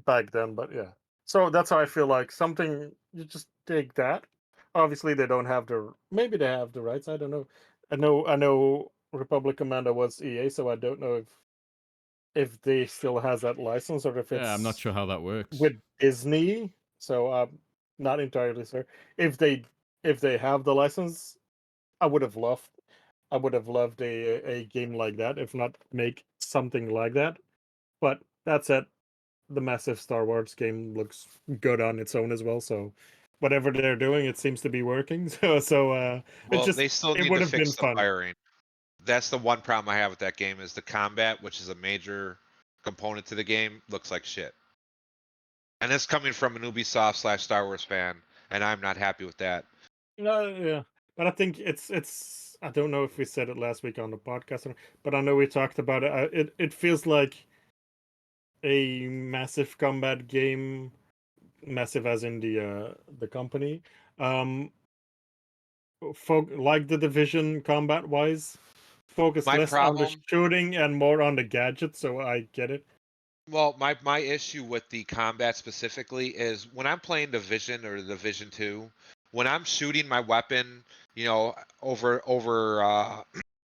back then. But yeah, so that's how I feel like something you just take that. Obviously, they don't have maybe they have the rights. I don't know. I know Republic Commando was EA, so I don't know if they still has that license or if it's Yeah, I'm not sure how that works. with Disney. So I'm not entirely sure. If they have the license, I would have loved a game like that. If not, make something like that. But that said, the massive Star Wars game looks good on its own as well. So whatever they're doing, it seems to be working. So Well, they still it need would to have been fix the fun. wiring. That's the one problem I have with that game is the combat, which is a major component to the game, looks like shit. And it's coming from an Ubisoft / Star Wars fan, and I'm not happy with that. No, yeah, but I think it's. I don't know if we said it last week on the podcast, but I know we talked about it. It feels like a massive combat game, massive as in the company. Like the Division combat wise, focus My less on the problem, shooting and more on the gadgets. So I get it. well, my issue with the combat specifically is when I'm playing Division or Division 2, when I'm shooting my weapon, over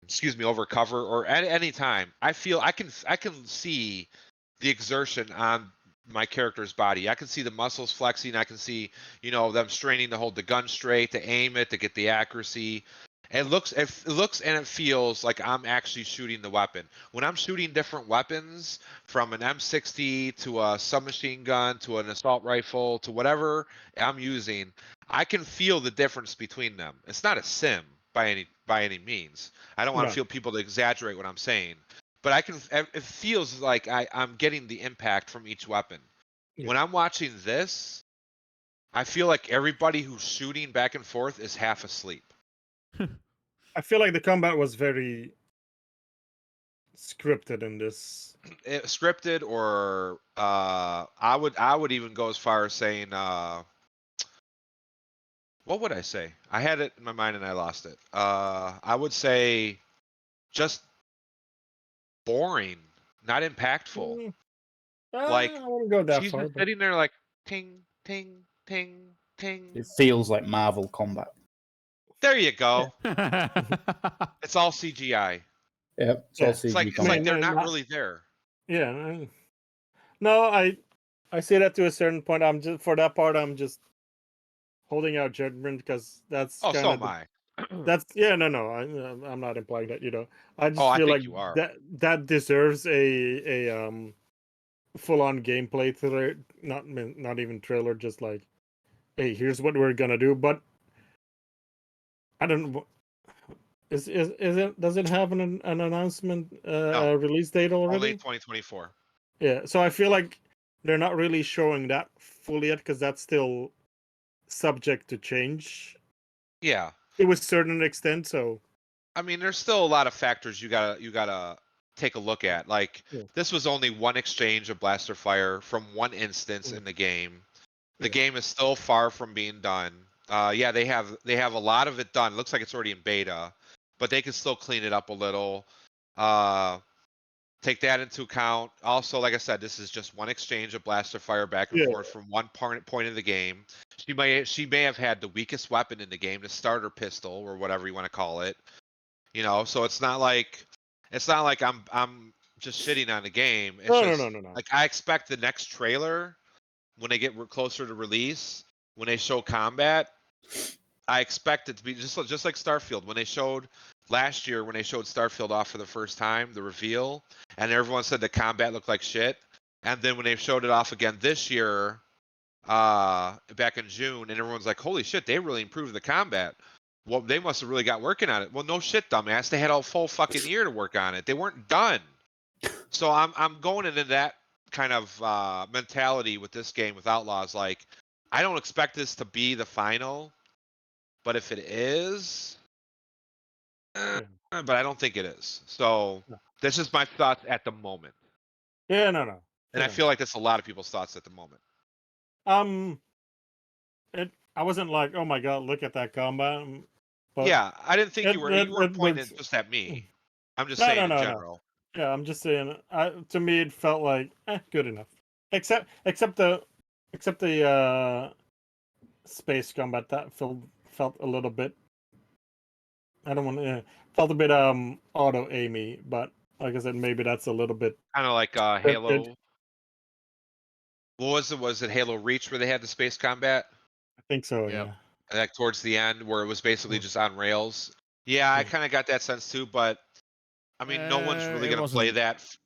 excuse me, over cover or at any time, I feel I can see the exertion on my character's body. I can see the muscles flexing. I can see, them straining to hold the gun straight, to aim it, to get the accuracy. It looks and it feels like I'm actually shooting the weapon. When I'm shooting different weapons, from an M60 to a submachine gun to an assault rifle to whatever I'm using, I can feel the difference between them. It's not a sim by any means. I don't want No. to feel people to exaggerate what I'm saying, but it feels like I'm getting the impact from each weapon. Yeah. When I'm watching this, I feel like everybody who's shooting back and forth is half asleep. I feel like the combat was very scripted in this. Scripted, or I would even go as far as saying what would I say? I had it in my mind and I lost it. I would say just boring, not impactful. Like I wouldn't go that she's far, just but sitting there like ting ting ting ting. It feels like Marvel combat. There you go. Yeah. It's all CGI. Yeah, it's all Yeah. CG It's like combat. they're not not- really there. yeah. No, I say that to a certain point. I'm just for that part. I'm just holding out judgment because that's Oh, kind so of am I. that's no. I'm not implying that. I just Oh, I feel think like you are. that deserves a full on gameplay trailer. Not even trailer. Just like, hey, here's what we're gonna do. But I don't. Is it? Does it have an announcement release date Only already? 2024. Yeah. So I feel like they're not really showing that fully yet because that's still subject to change Yeah. to a certain extent. So I mean, there's still a lot of factors you gotta take a look at. Like Yeah. this was only one exchange of blaster fire from one instance Yeah. in the game. The Yeah. game is still far from being done. Yeah, they have a lot of it done. It looks like it's already in beta, but they can still clean it up a little. Take that into account. Also, like I said, this is just one exchange of blaster fire back and Yeah. forth from one point in the game. She may have had the weakest weapon in the game, the starter pistol or whatever you want to call it. You know, so it's not like I'm just shitting on the game. It's just No. like I expect the next trailer when they get closer to release, when they show combat, I expect it to be just like Starfield when they showed last year when they showed Starfield off for the first time, the reveal, and everyone said the combat looked like shit. And then when they showed it off again this year, back in June, and everyone's like, "Holy shit, they really improved the combat." Well, they must have really got working on it. Well, no shit, dumbass. They had a full fucking year to work on it. They weren't done. So I'm going into that kind of mentality with this game with Outlaws. Like, I don't expect this to be the final, but if it is, but I don't think it is. So No. that's just my thoughts at the moment, Yeah. No. and I feel like that's a lot of people's thoughts at the moment. I wasn't like, oh my god, look at that combat. But Yeah, I didn't think you weren't it pointing was it just at me. I'm just no, saying no, in no, no. general. Yeah, I'm just saying. To me, it felt like good enough. Except the space combat that felt a little bit. I don't want to felt a bit auto aimy, but like I said, maybe that's a little bit Kind of like scripted. Halo. What was it? Was it Halo Reach where they had the space combat? I think so. Yep. Yeah. Like towards the end where it was basically Mm. just on rails. Yeah, I Mm. kind of got that sense too, but I mean, no one's really It gonna play wasn't. that.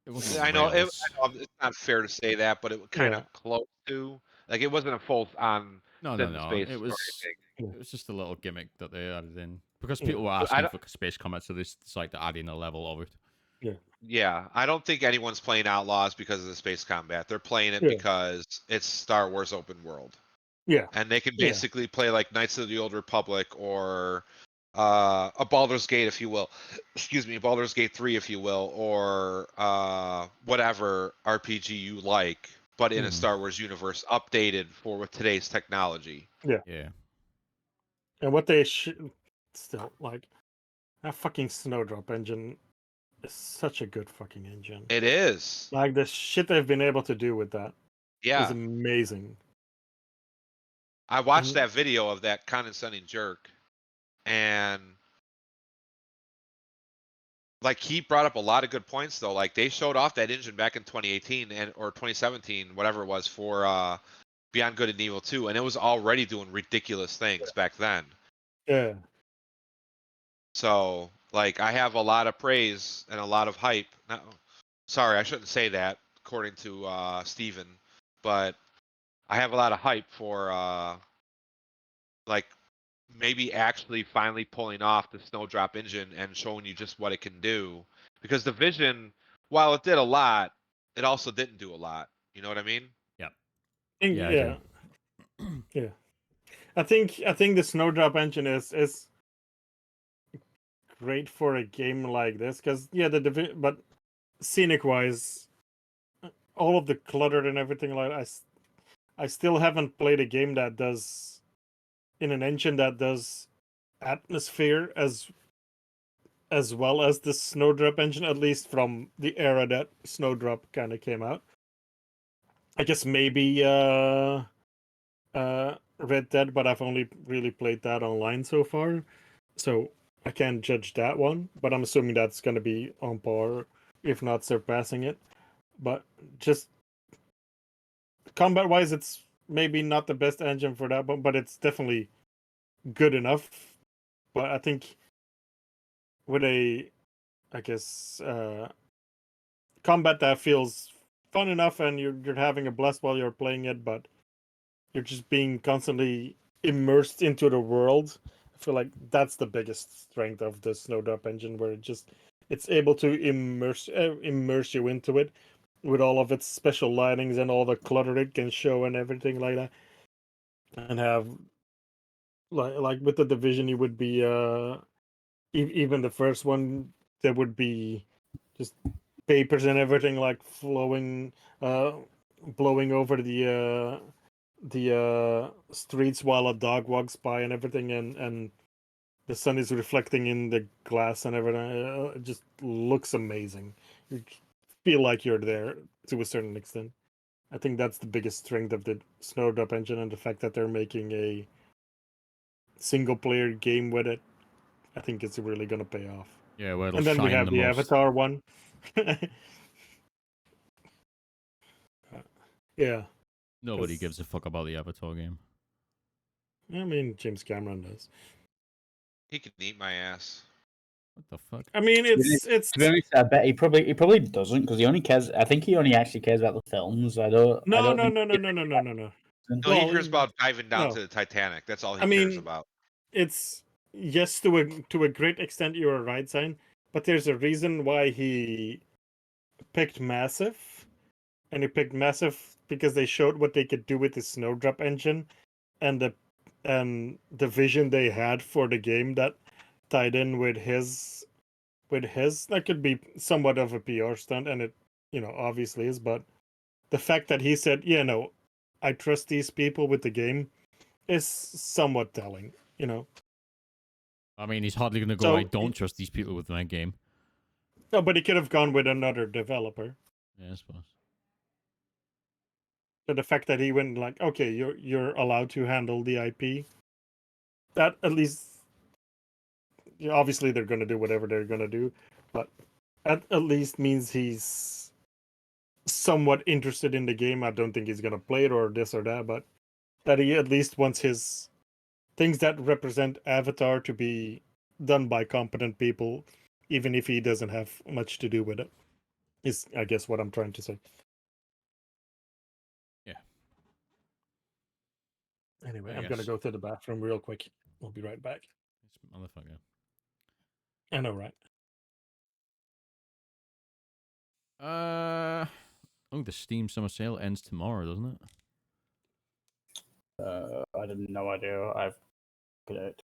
It wasn't I know, rails. it's not fair to say that, but it was kind Yeah. of close to. Like, it wasn't a full on No, no, sim no. space or anything. Yeah. It was just a little gimmick that they added in because Yeah. people were But I asking don't. for space combat, so they decided to add in a level of it. Yeah, I don't think anyone's playing Outlaws because of the space combat. They're playing it Yeah. because it's Star Wars open world, Yeah. and they can Yeah. basically play like Knights of the Old Republic or a Baldur's Gate, if you will. Excuse me, Baldur's Gate 3, if you will, or whatever RPG you like, but in a Mhm. Star Wars universe, updated for with today's technology. Yeah. And what they still like that fucking Snowdrop engine is such a good fucking engine. It is. Like the shit they've been able to do with that is Yeah. amazing. I watched And that video of that condescending jerk, and like he brought up a lot of good points though. Like they showed off that engine back in 2018 and or 2017, whatever it was, for Beyond Good and Evil 2, and it was already doing ridiculous things back then. yeah, So like I have a lot of praise and a lot of hype. No, sorry, I shouldn't say that according to Steven, but I have a lot of hype for like maybe actually finally pulling off the Snowdrop engine and showing you just what it can do. Because the Vision, while it did a lot, it also didn't do a lot. You know what I mean? Yeah, I do. yeah. I think the Snowdrop engine is great for a game like this because but scenic wise, all of the cluttered and everything like I still haven't played a game that does in an engine that does atmosphere as well as the Snowdrop engine, at least from the era that Snowdrop kind of came out. I guess maybe Red Dead, but I've only really played that online so far, so I can't judge that one. But I'm assuming that's going to be on par, if not surpassing it. But just combat-wise, it's maybe not the best engine for that, but it's definitely good enough. But I think with I guess, combat that feels fun enough, and you're having a blast while you're playing it, but you're just being constantly immersed into the world I feel like that's the biggest strength of the Snowdrop engine, where it's able to immerse you into it with all of its special lightings and all the clutter it can show and everything like that, and have like with the Division, you would be even the first one, there would be just papers and everything like flowing, blowing over the streets while a dog walks by and everything, and the sun is reflecting in the glass and everything. It just looks amazing. You feel like you're there to a certain extent. I think that's the biggest strength of the Snowdrop engine, and the fact that they're making a single player game with it. I think it's really gonna pay off. Yeah, where it'll And then we shine have the the most. Avatar one. Yeah, Nobody 'cause- gives a fuck about the Avatar game. I mean James Cameron does. He can eat my ass. What the fuck? I mean it's To be honest, I bet he probably doesn't, because he only cares. I think he only actually cares about the films. I don't no. think No, Well, he cares about diving down no. to the Titanic. That's all he I cares mean, about. it's yes, to a great extent you're right, Sign, but there's a reason why he picked Massive, and he picked Massive because they showed what they could do with the Snowdrop engine, and the vision they had for the game that tied in with his that could be somewhat of a PR stunt, and it obviously is, but the fact that he said, yeah, no, I trust these people with the game is somewhat telling, I mean, he's hardly going to go, So I don't trust these people with my game. No, but he could have gone with another developer. Yeah, I suppose. But the fact that he went like, okay, you're allowed to handle the IP, that at least, obviously they're going to do whatever they're going to do, but that at least means he's somewhat interested in the game. I don't think he's going to play it or this or that, but that he at least wants his things that represent Avatar to be done by competent people, even if he doesn't have much to do with it, is, I guess, what I'm trying to say. Yeah. Anyway, I I'm going to guess. go to the bathroom real quick. We'll be right back. This motherfucker. I know, right? Oh, the Steam Summer Sale ends tomorrow, doesn't it? I had no idea. I've got it.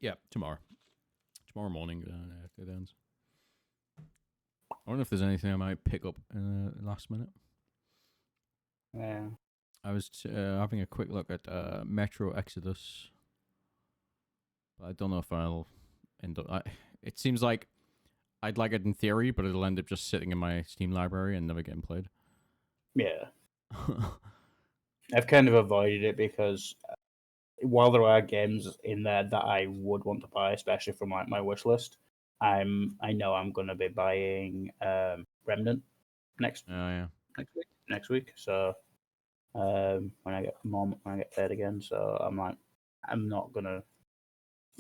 Yeah, tomorrow. Tomorrow morning it ends. I wonder if there's anything I might pick up last minute. Yeah. I was having a quick look at Metro Exodus, but I don't know if I'll end up. It seems like I'd like it in theory, but it'll end up just sitting in my Steam library and never getting played. Yeah. I've kind of avoided it because while there are games in there that I would want to buy, especially from like my wish list, I know I'm going to be buying Remnant next week. So when I get paid again, so I'm like, I'm not gonna.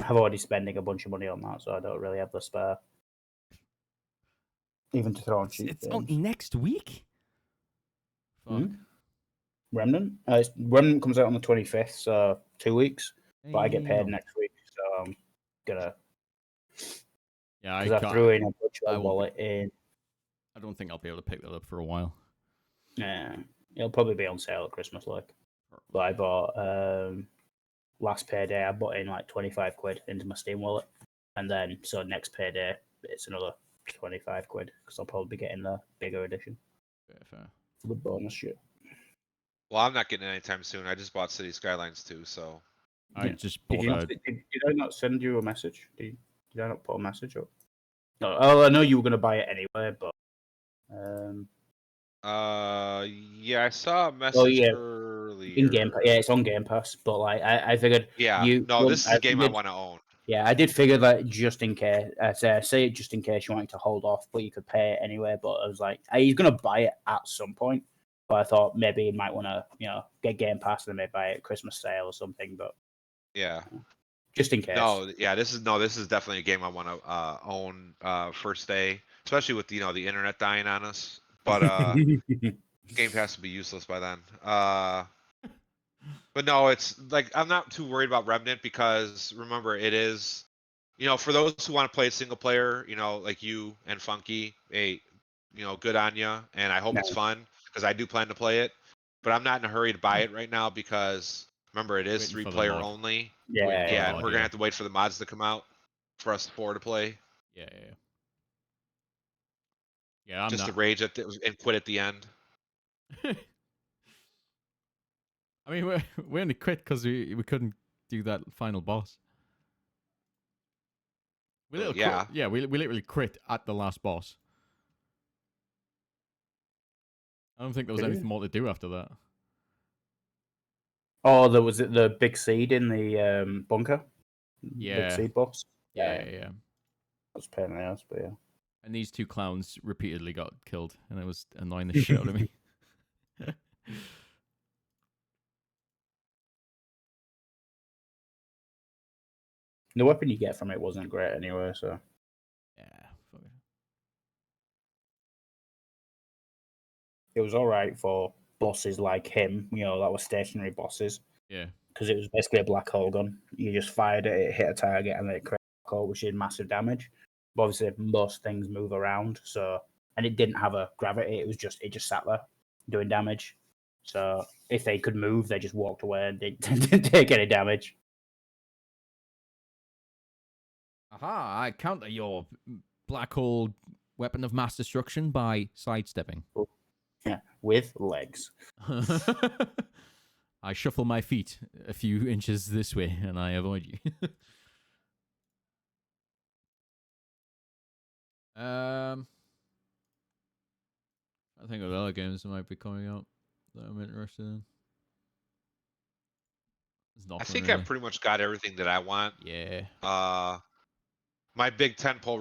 I'm already spending a bunch of money on that, so I don't really have the spare, even to throw on cheap It's games. next week. Fuck. Remnant. Remnant comes out on the 25th, so 2 weeks. But I get paid Damn. next week, so I'm gonna. Yeah, Because I threw in a I virtual wallet in. I don't think I'll be able to pick that up for a while. Yeah, it'll probably be on sale at Christmas, like. But I bought last payday. I bought in like 25 quid into my Steam wallet, and then so next payday it's another 25 quid because I'll probably be getting the bigger edition. Fair. The bonus shit. Well, I'm not getting it anytime soon. I just bought City Skylines 2, so. I just bought Did I not send you a message? Did I not put a message up? No. Oh, I know you were going to buy it anyway, but. Yeah, I saw a message earlier. In Game Pass, yeah, it's on Game Pass. But like, I figured. Yeah. This is a game I want to own. Yeah, I did figure that just in case. I say it just in case you wanted to hold off, but you could pay it anyway. But I was like, he's going to buy it at some point. But I thought maybe he might want to, get Game Pass and then maybe buy it at Christmas sale or something. But yeah, just in case. This is definitely a game I want to own first day, especially with the internet dying on us. But Game Pass will be useless by then. But no, it's like I'm not too worried about Remnant because remember it is, for those who want to play single player, like you and Funky, good on ya, and I hope it's Nice. fun because I do plan to play it. But I'm not in a hurry to buy it right now because remember it is Waiting for the 3-player mod. only. Waiting for the Yeah, mod, and we're yeah. gonna have to wait for the mods to come out for us four to play. Yeah. Yeah, I'm Just to not. rage at and quit at the end. I mean, we only quit because we couldn't do that final boss. We Well, literally yeah. quit. Yeah, we literally quit at the last boss. I don't think there was Did we? anything more to do after that. Oh, there was the big seed in the bunker. Yeah. Big seed boss. Yeah. That was a pain in the ass, but yeah. And these two clowns repeatedly got killed, and it was annoying the shit out of me. The weapon you get from it wasn't great anyway, so Yeah. Fuck it. it was all right for bosses like him. That were stationary bosses Yeah. because it was basically a black hole gun. You just fired it, it hit a target, and then it created a black hole, which did massive damage. But obviously, most things move around, and it didn't have a gravity. It just sat there doing damage. So if they could move, they just walked away and didn't take any damage. Aha! I counter your black hole weapon of mass destruction by sidestepping. Yeah, with legs. I shuffle my feet a few inches this way, and I avoid you. I think of other games that might be coming out that I'm interested in. There's I nothing think really. I've pretty much got everything that I want. Yeah. My big tentpole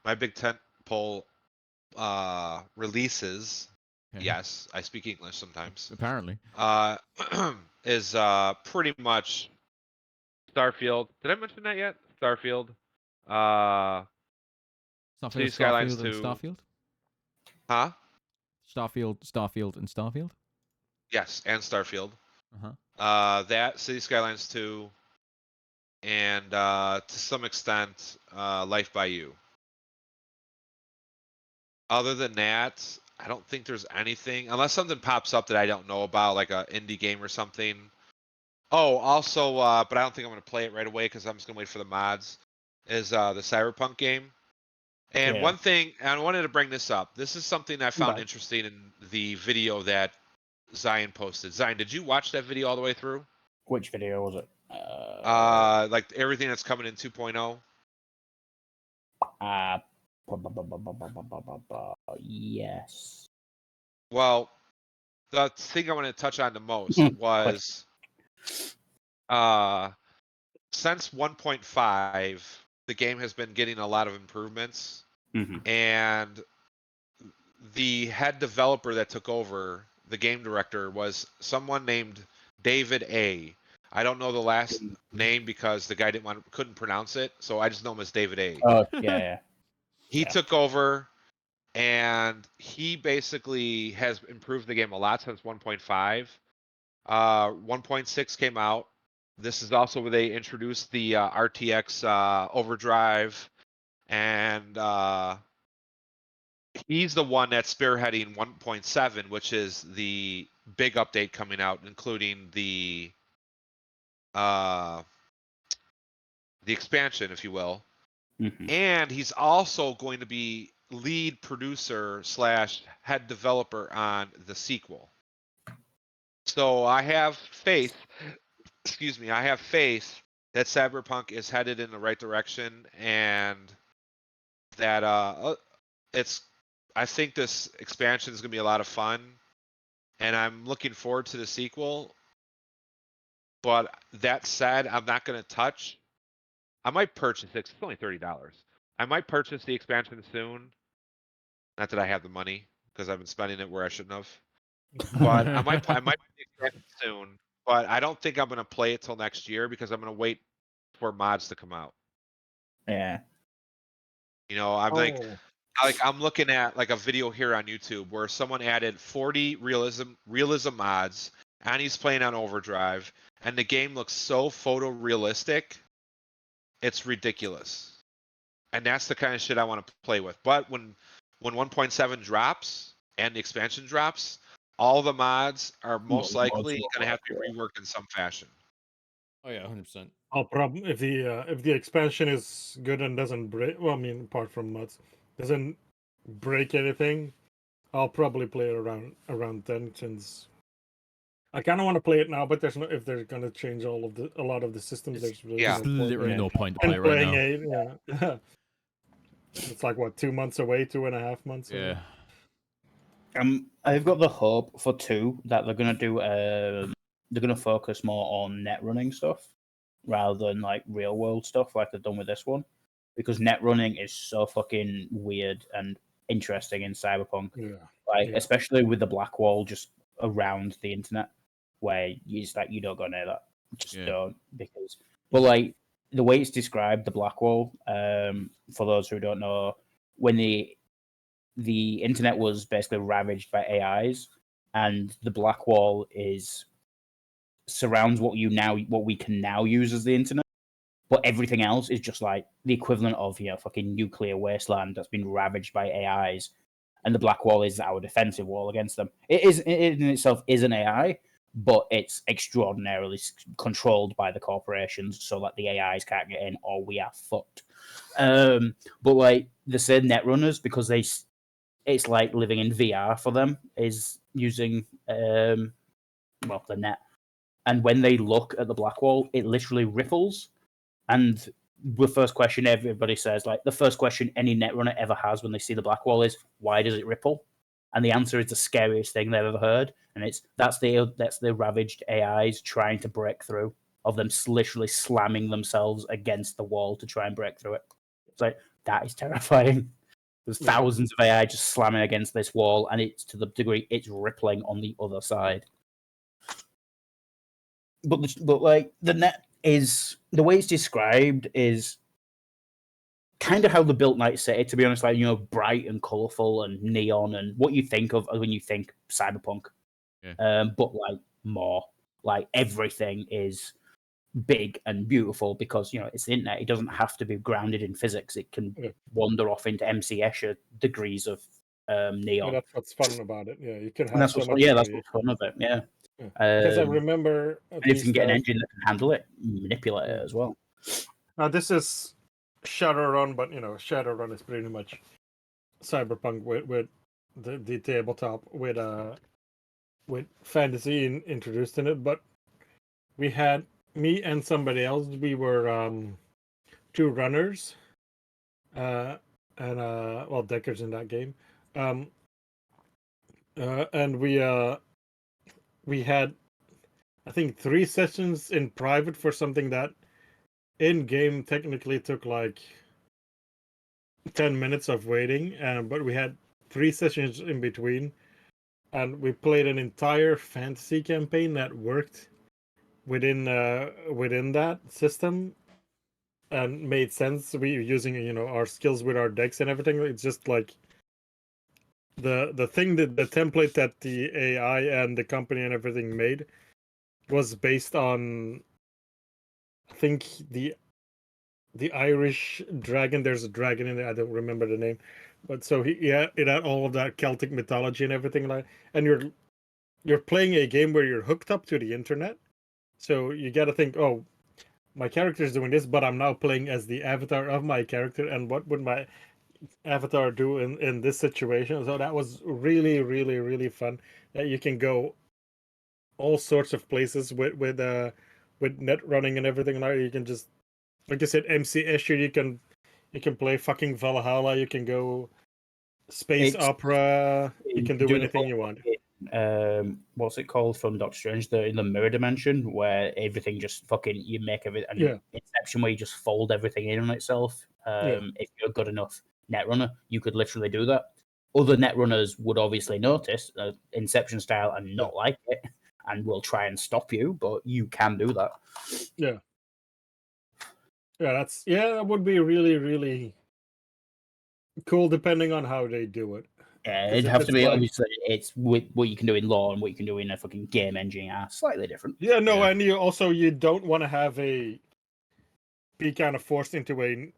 my big tentpole releases. Okay. Yes, I speak English sometimes. Apparently. Is pretty much Starfield. Did I mention that yet? Starfield. City Skylines Starfield, and 2. Starfield? Huh? Starfield, and Starfield? Yes, and Starfield. Uh-huh. That City Skylines 2, and to some extent, Life by You. Other than that, I don't think there's anything unless something pops up that I don't know about, like a indie game or something. Oh, also, but I don't think I'm gonna play it right away because I'm just gonna wait for the mods. Is the Cyberpunk game? And Yeah. one thing, and I wanted to bring this up. This is something I found Okay. interesting in the video that Zion posted. Zion, did you watch that video all the way through? Which video was it? Like everything that's coming in 2.0. Yes. Well, the thing I want to touch on the most was since 1.5, the game has been getting a lot of improvements, and the head developer that took over, the game director, was someone named David A. I don't know the last name because the guy couldn't pronounce it, so I just know him as David A. Oh, yeah. He Yeah. took over, and he basically has improved the game a lot since 1.5. 1.6 came out. This is also where they introduced the RTX overdrive, and he's the one that's spearheading 1.7, which is the big update coming out, including the expansion, if you will. And he's also going to be lead producer / head developer on the sequel. So I have faith. Excuse me. I have faith that Cyberpunk is headed in the right direction, and that I think this expansion is going to be a lot of fun, and I'm looking forward to the sequel. But that said, I'm not going to touch. I might purchase it. It's only $30. I might purchase the expansion soon. Not that I have the money because I've been spending it where I shouldn't have. But I might play the expansion soon. But I don't think I'm going to play it till next year because I'm going to wait for mods to come out. Yeah. I'm like, like I'm looking at like a video here on YouTube where someone added 40 realism mods, and he's playing on overdrive, and the game looks so photorealistic, it's ridiculous. And that's the kind of shit I want to play with. But when 1.7 drops and the expansion drops, all the mods are most likely going to have to be reworked in some fashion. Oh yeah, 100%. Problem if the expansion is good and doesn't break. Well, I mean, apart from mods, doesn't break anything. I'll probably play it around then, since I kind of want to play it now. But there's no, if they're gonna change a lot of the systems, there's really yeah. no There's point literally in no point to play it right playing now. it. Yeah. It's like what, 2 months away, 2.5 months away. Yeah. I've got the hope for 2 that they're gonna do. They're gonna focus more on net running stuff rather than like real world stuff like they've done with this one, because net running is so fucking weird and interesting in Cyberpunk. Yeah. Like Yeah. especially with the black wall just around the internet, where you just like you don't go near that, just don't, because. But like the way it's described, the black wall, for those who don't know, when the internet was basically ravaged by AIs, and the black wall surrounds what we can now use as the internet, but everything else is just like the equivalent of fucking nuclear wasteland that's been ravaged by AIs, and the black wall is our defensive wall against them. It in itself is an AI, but it's extraordinarily controlled by the corporations so that the AIs can't get in, or we are fucked. But like the same netrunners, because it's like living in VR for them, is using the net. And when they look at the black wall, it literally ripples. And the first question everybody says, like the first question any netrunner ever has when they see the black wall is, why does it ripple? And the answer is the scariest thing they've ever heard. And that's the ravaged AIs trying to break through, of them literally slamming themselves against the wall to try and break through it. It's like, that is terrifying. There's thousands of AI just slamming against this wall, and it's to the degree it's rippling on the other side. But like the net is, the way it's described is kind of how the built Night City, to be honest, like bright and colourful and neon and what you think of when you think Cyberpunk. But like more, like everything is big and beautiful because it's the internet. It doesn't have to be grounded in physics. It can wander off into MC Escher degrees of neon. That's what's fun about it. Yeah, you can have And that's so what's much. that's what's fun of it. Yeah. Because I remember, and if you can get an engine that can handle it, manipulate it as well. Now this is Shadowrun, but Shadowrun is pretty much Cyberpunk with the tabletop with fantasy introduced in it. But we had me and somebody else. We were 2 runners, and Deckers in that game, and we had, I think, 3 sessions in private for something that in game technically took like 10 minutes of waiting, but we had 3 sessions in between, and we played an entire fantasy campaign that worked within that system and made sense. We using our skills with our decks and everything. It's just like the thing that the template that the AI and the company and everything made was based on, I think, the Irish dragon. There's a dragon in there. I don't remember the name, but so it had all of that Celtic mythology and everything like. And you're playing a game where you're hooked up to the internet, so you got to think, oh, my character is doing this, but I'm now playing as the avatar of my character, and what would my avatar do in this situation? So that was really, really, really fun. That you can go all sorts of places with net running and everything. Now you can just, like I said, MC Escher. You can play fucking Valhalla. You can go space opera. You can do anything you want. What's it called from Doctor Strange? In the mirror dimension, where everything just fucking, you make everything. And Inception, where you just fold everything in on itself. If you're a good enough netrunner, you could literally do that. Other netrunners would obviously notice Inception style and not like it, and will try and stop you. But you can do that. Yeah. That would be really, really cool depending on how they do it. Yeah, 'Cause it'd if have to it's be like- obviously it's with what you can do in law and what you can do in a fucking game engine are slightly different. Yeah, no, Yeah. and you don't want to have be kind of forced into a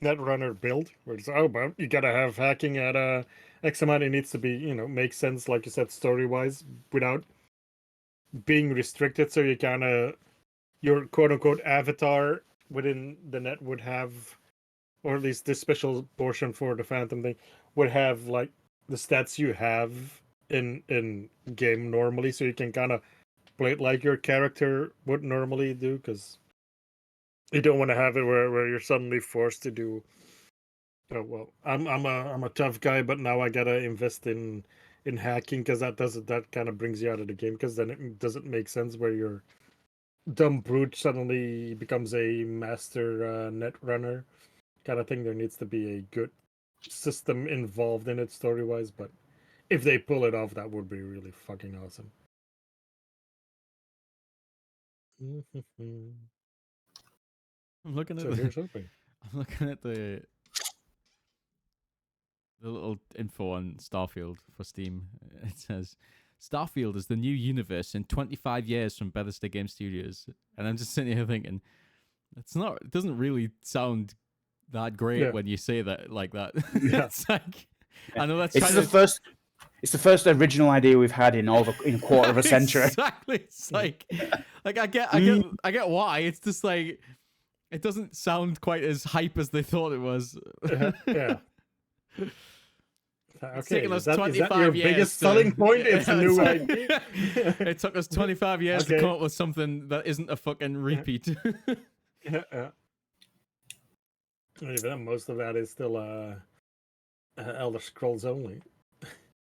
Netrunner build where it's but you gotta have hacking at X amount. It needs to be make sense, like you said, story wise, without being restricted. So you kind of your quote unquote avatar within the net would have, or at least this special portion for the Phantom thing would have like the stats you have in game normally, so you can kind of play it like your character would normally do, because you don't want to have it where you're suddenly forced to do. Oh well, I'm a tough guy, but now I gotta invest in hacking because that kind of brings you out of the game, because then it doesn't make sense where your dumb brute suddenly becomes a master net runner kind of thing. There needs to be a good system involved in it story wise, but if they pull it off, that would be really fucking awesome. I'm looking at So here's hoping. I'm looking at the little info on Starfield for Steam. It says Starfield is the new universe in 25 years from Bethesda Game Studios, and I'm just sitting here thinking, it doesn't really sound that great Yeah. when you say that like that. Yeah. It's like, I know that's It's kind the of first. It's the first original idea we've had in a quarter of a century. Exactly. It's like I get why. It's just like it doesn't sound quite as hype as they thought it was. Yeah. It's Okay, taken us is that 25 your years biggest to- selling point? It's a Yeah, new it's- idea. It took us 25 years to Okay. come up with something that isn't a fucking repeat. Yeah. Even then, most of that is still Elder Scrolls only.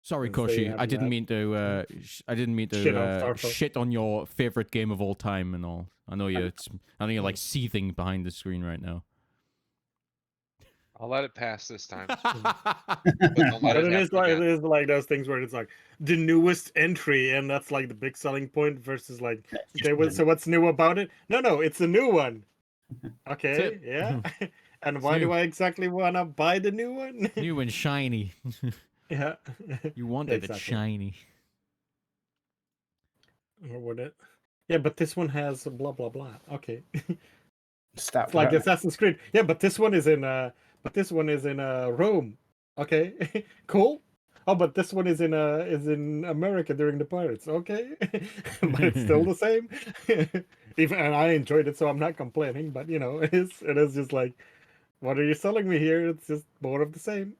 Sorry, Since they Koshi. have I didn't that. mean to. I didn't mean to Shit on Starfield. shit on your favorite game of all time and all. I know you're like seething behind the screen right now. I'll let it pass this time. But But don't let But it it is happen like again. those things where it's like the newest entry, and that's like the big selling point versus like so what's new about it? No, it's a new one. Okay, yeah. And why do new. I exactly want to buy the new one? New and shiny. Yeah. You wanted it Exactly. shiny. Or would it? Yeah, but this one has blah blah blah. Okay. Stat It's like for- Assassin's Creed. Yeah, but this one is in Rome. Okay. Cool. Oh, but this one is in America during the pirates. Okay. But it's still the same. Even and I enjoyed it, so I'm not complaining, but it is just like, what are you selling me here? It's just more of the same.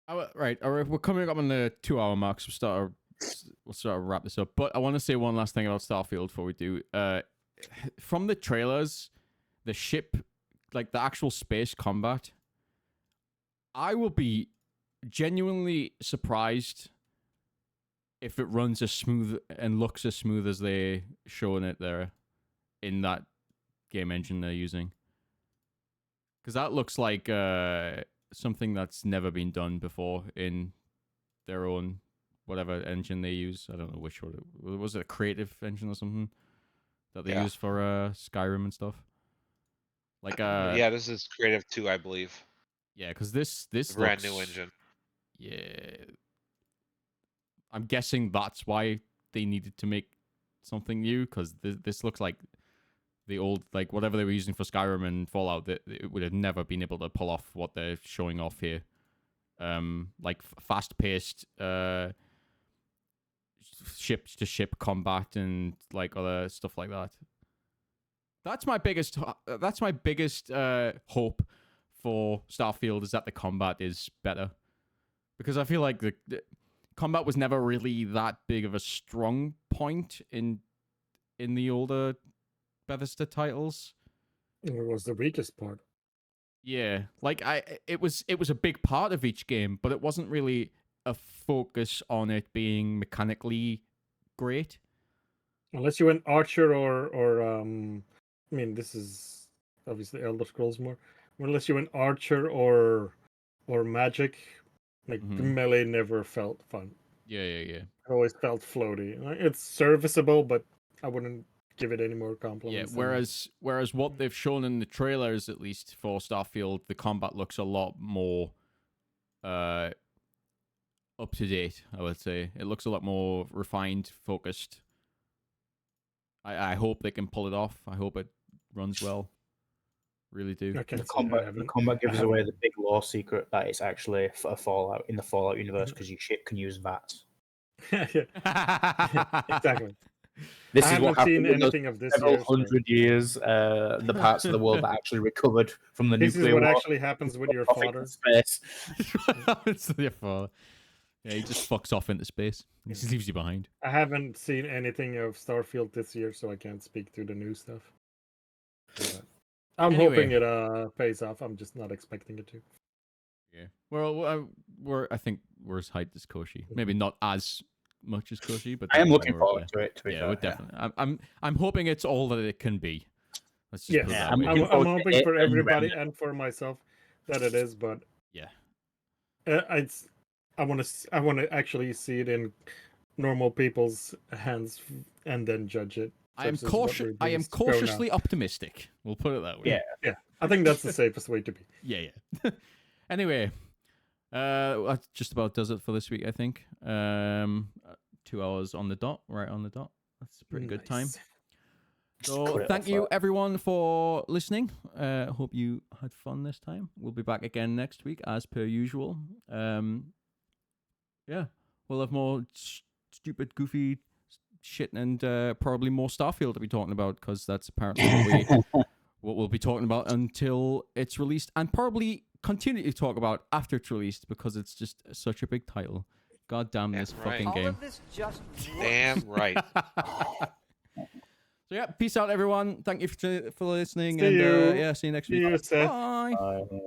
Right, all right, we're coming up on the 2-hour mark, so we'll start to wrap this up. But I want to say one last thing about Starfield before we do. From the trailers, the ship, like the actual space combat, I will be genuinely surprised if it runs as smooth and looks as smooth as they showing it there in that game engine they're using. Because that looks like something that's never been done before in their own whatever engine they use. I don't know which one. Was it a creative engine or something that they use for Skyrim and stuff? Like Yeah, this is Creative 2, I believe. yeah, because this Brand looks, new engine. Yeah, I'm guessing that's why they needed to make something new, because this looks like the old, like whatever they were using for Skyrim and Fallout, that it would have never been able to pull off what they're showing off here. Like fast-paced ship-to-ship combat and like other stuff like that. That's my biggest hope for Starfield, is that the combat is better, because I feel like the combat was never really that big of a strong point in the older Bethesda titles. It was the weakest part. Yeah, like it was a big part of each game, but it wasn't really a focus on it being mechanically great. Unless you went Archer or I mean, this is obviously Elder Scrolls more. Unless you went Archer or Magic, like the melee never felt fun. Yeah. It always felt floaty. Like, it's serviceable, but I wouldn't give it any more Yeah, compliments. whereas what they've shown in the trailers, at least for Starfield, the combat looks a lot more up to date. I would say it looks a lot more refined, focused. I hope they can pull it off. I hope it runs well. Really do. Okay, The combat gives away the big lore secret that it's actually a Fallout in the Fallout universe because your ship can use VATS. Exactly. This I is what haven't seen happened in those anything of this several year. So hundred years. The parts of the world that actually recovered from the this is nuclear what war. actually happens with your off into father. space. It's your father. Yeah, he just fucks off into space. He just leaves you behind. I haven't seen anything of Starfield this year, so I can't speak to the new stuff. But I'm hoping Anyway. it pays off. I'm just not expecting it to. Yeah. Well, I think we're as hyped as Koshi. Maybe not as much as Koshi, but I am definitely looking more up forward to it. To be there. Yeah, fair, we're definitely. I'm hoping it's all that it can be. Let's just Yes, put it Yeah, that I'm way. looking I'm forward to hoping it for and everybody Remnant. and for myself that it is, but Yeah. I want to actually see it in normal people's hands and then judge it. I am versus what reviews go now. cautiously optimistic. We'll put it that way. Yeah. I think that's the safest way to be. Yeah. Anyway, that just about does it for this week, I think. 2 hours on the dot, right on the dot. That's a pretty good time. Nice. So cut it thank off you that. everyone for listening. Hope you had fun this time. We'll be back again next week as per usual. Yeah, we'll have more stupid, goofy shit and probably more Starfield to be talking about because that's apparently what we'll be talking about until it's released and probably continue to talk about after it's released because it's just such a big title. God damn this That's right. fucking All game. of this just Damn right. So yeah, peace out everyone. Thank you for listening See and you. yeah, see you next See week. you, Seth. Bye. Bye.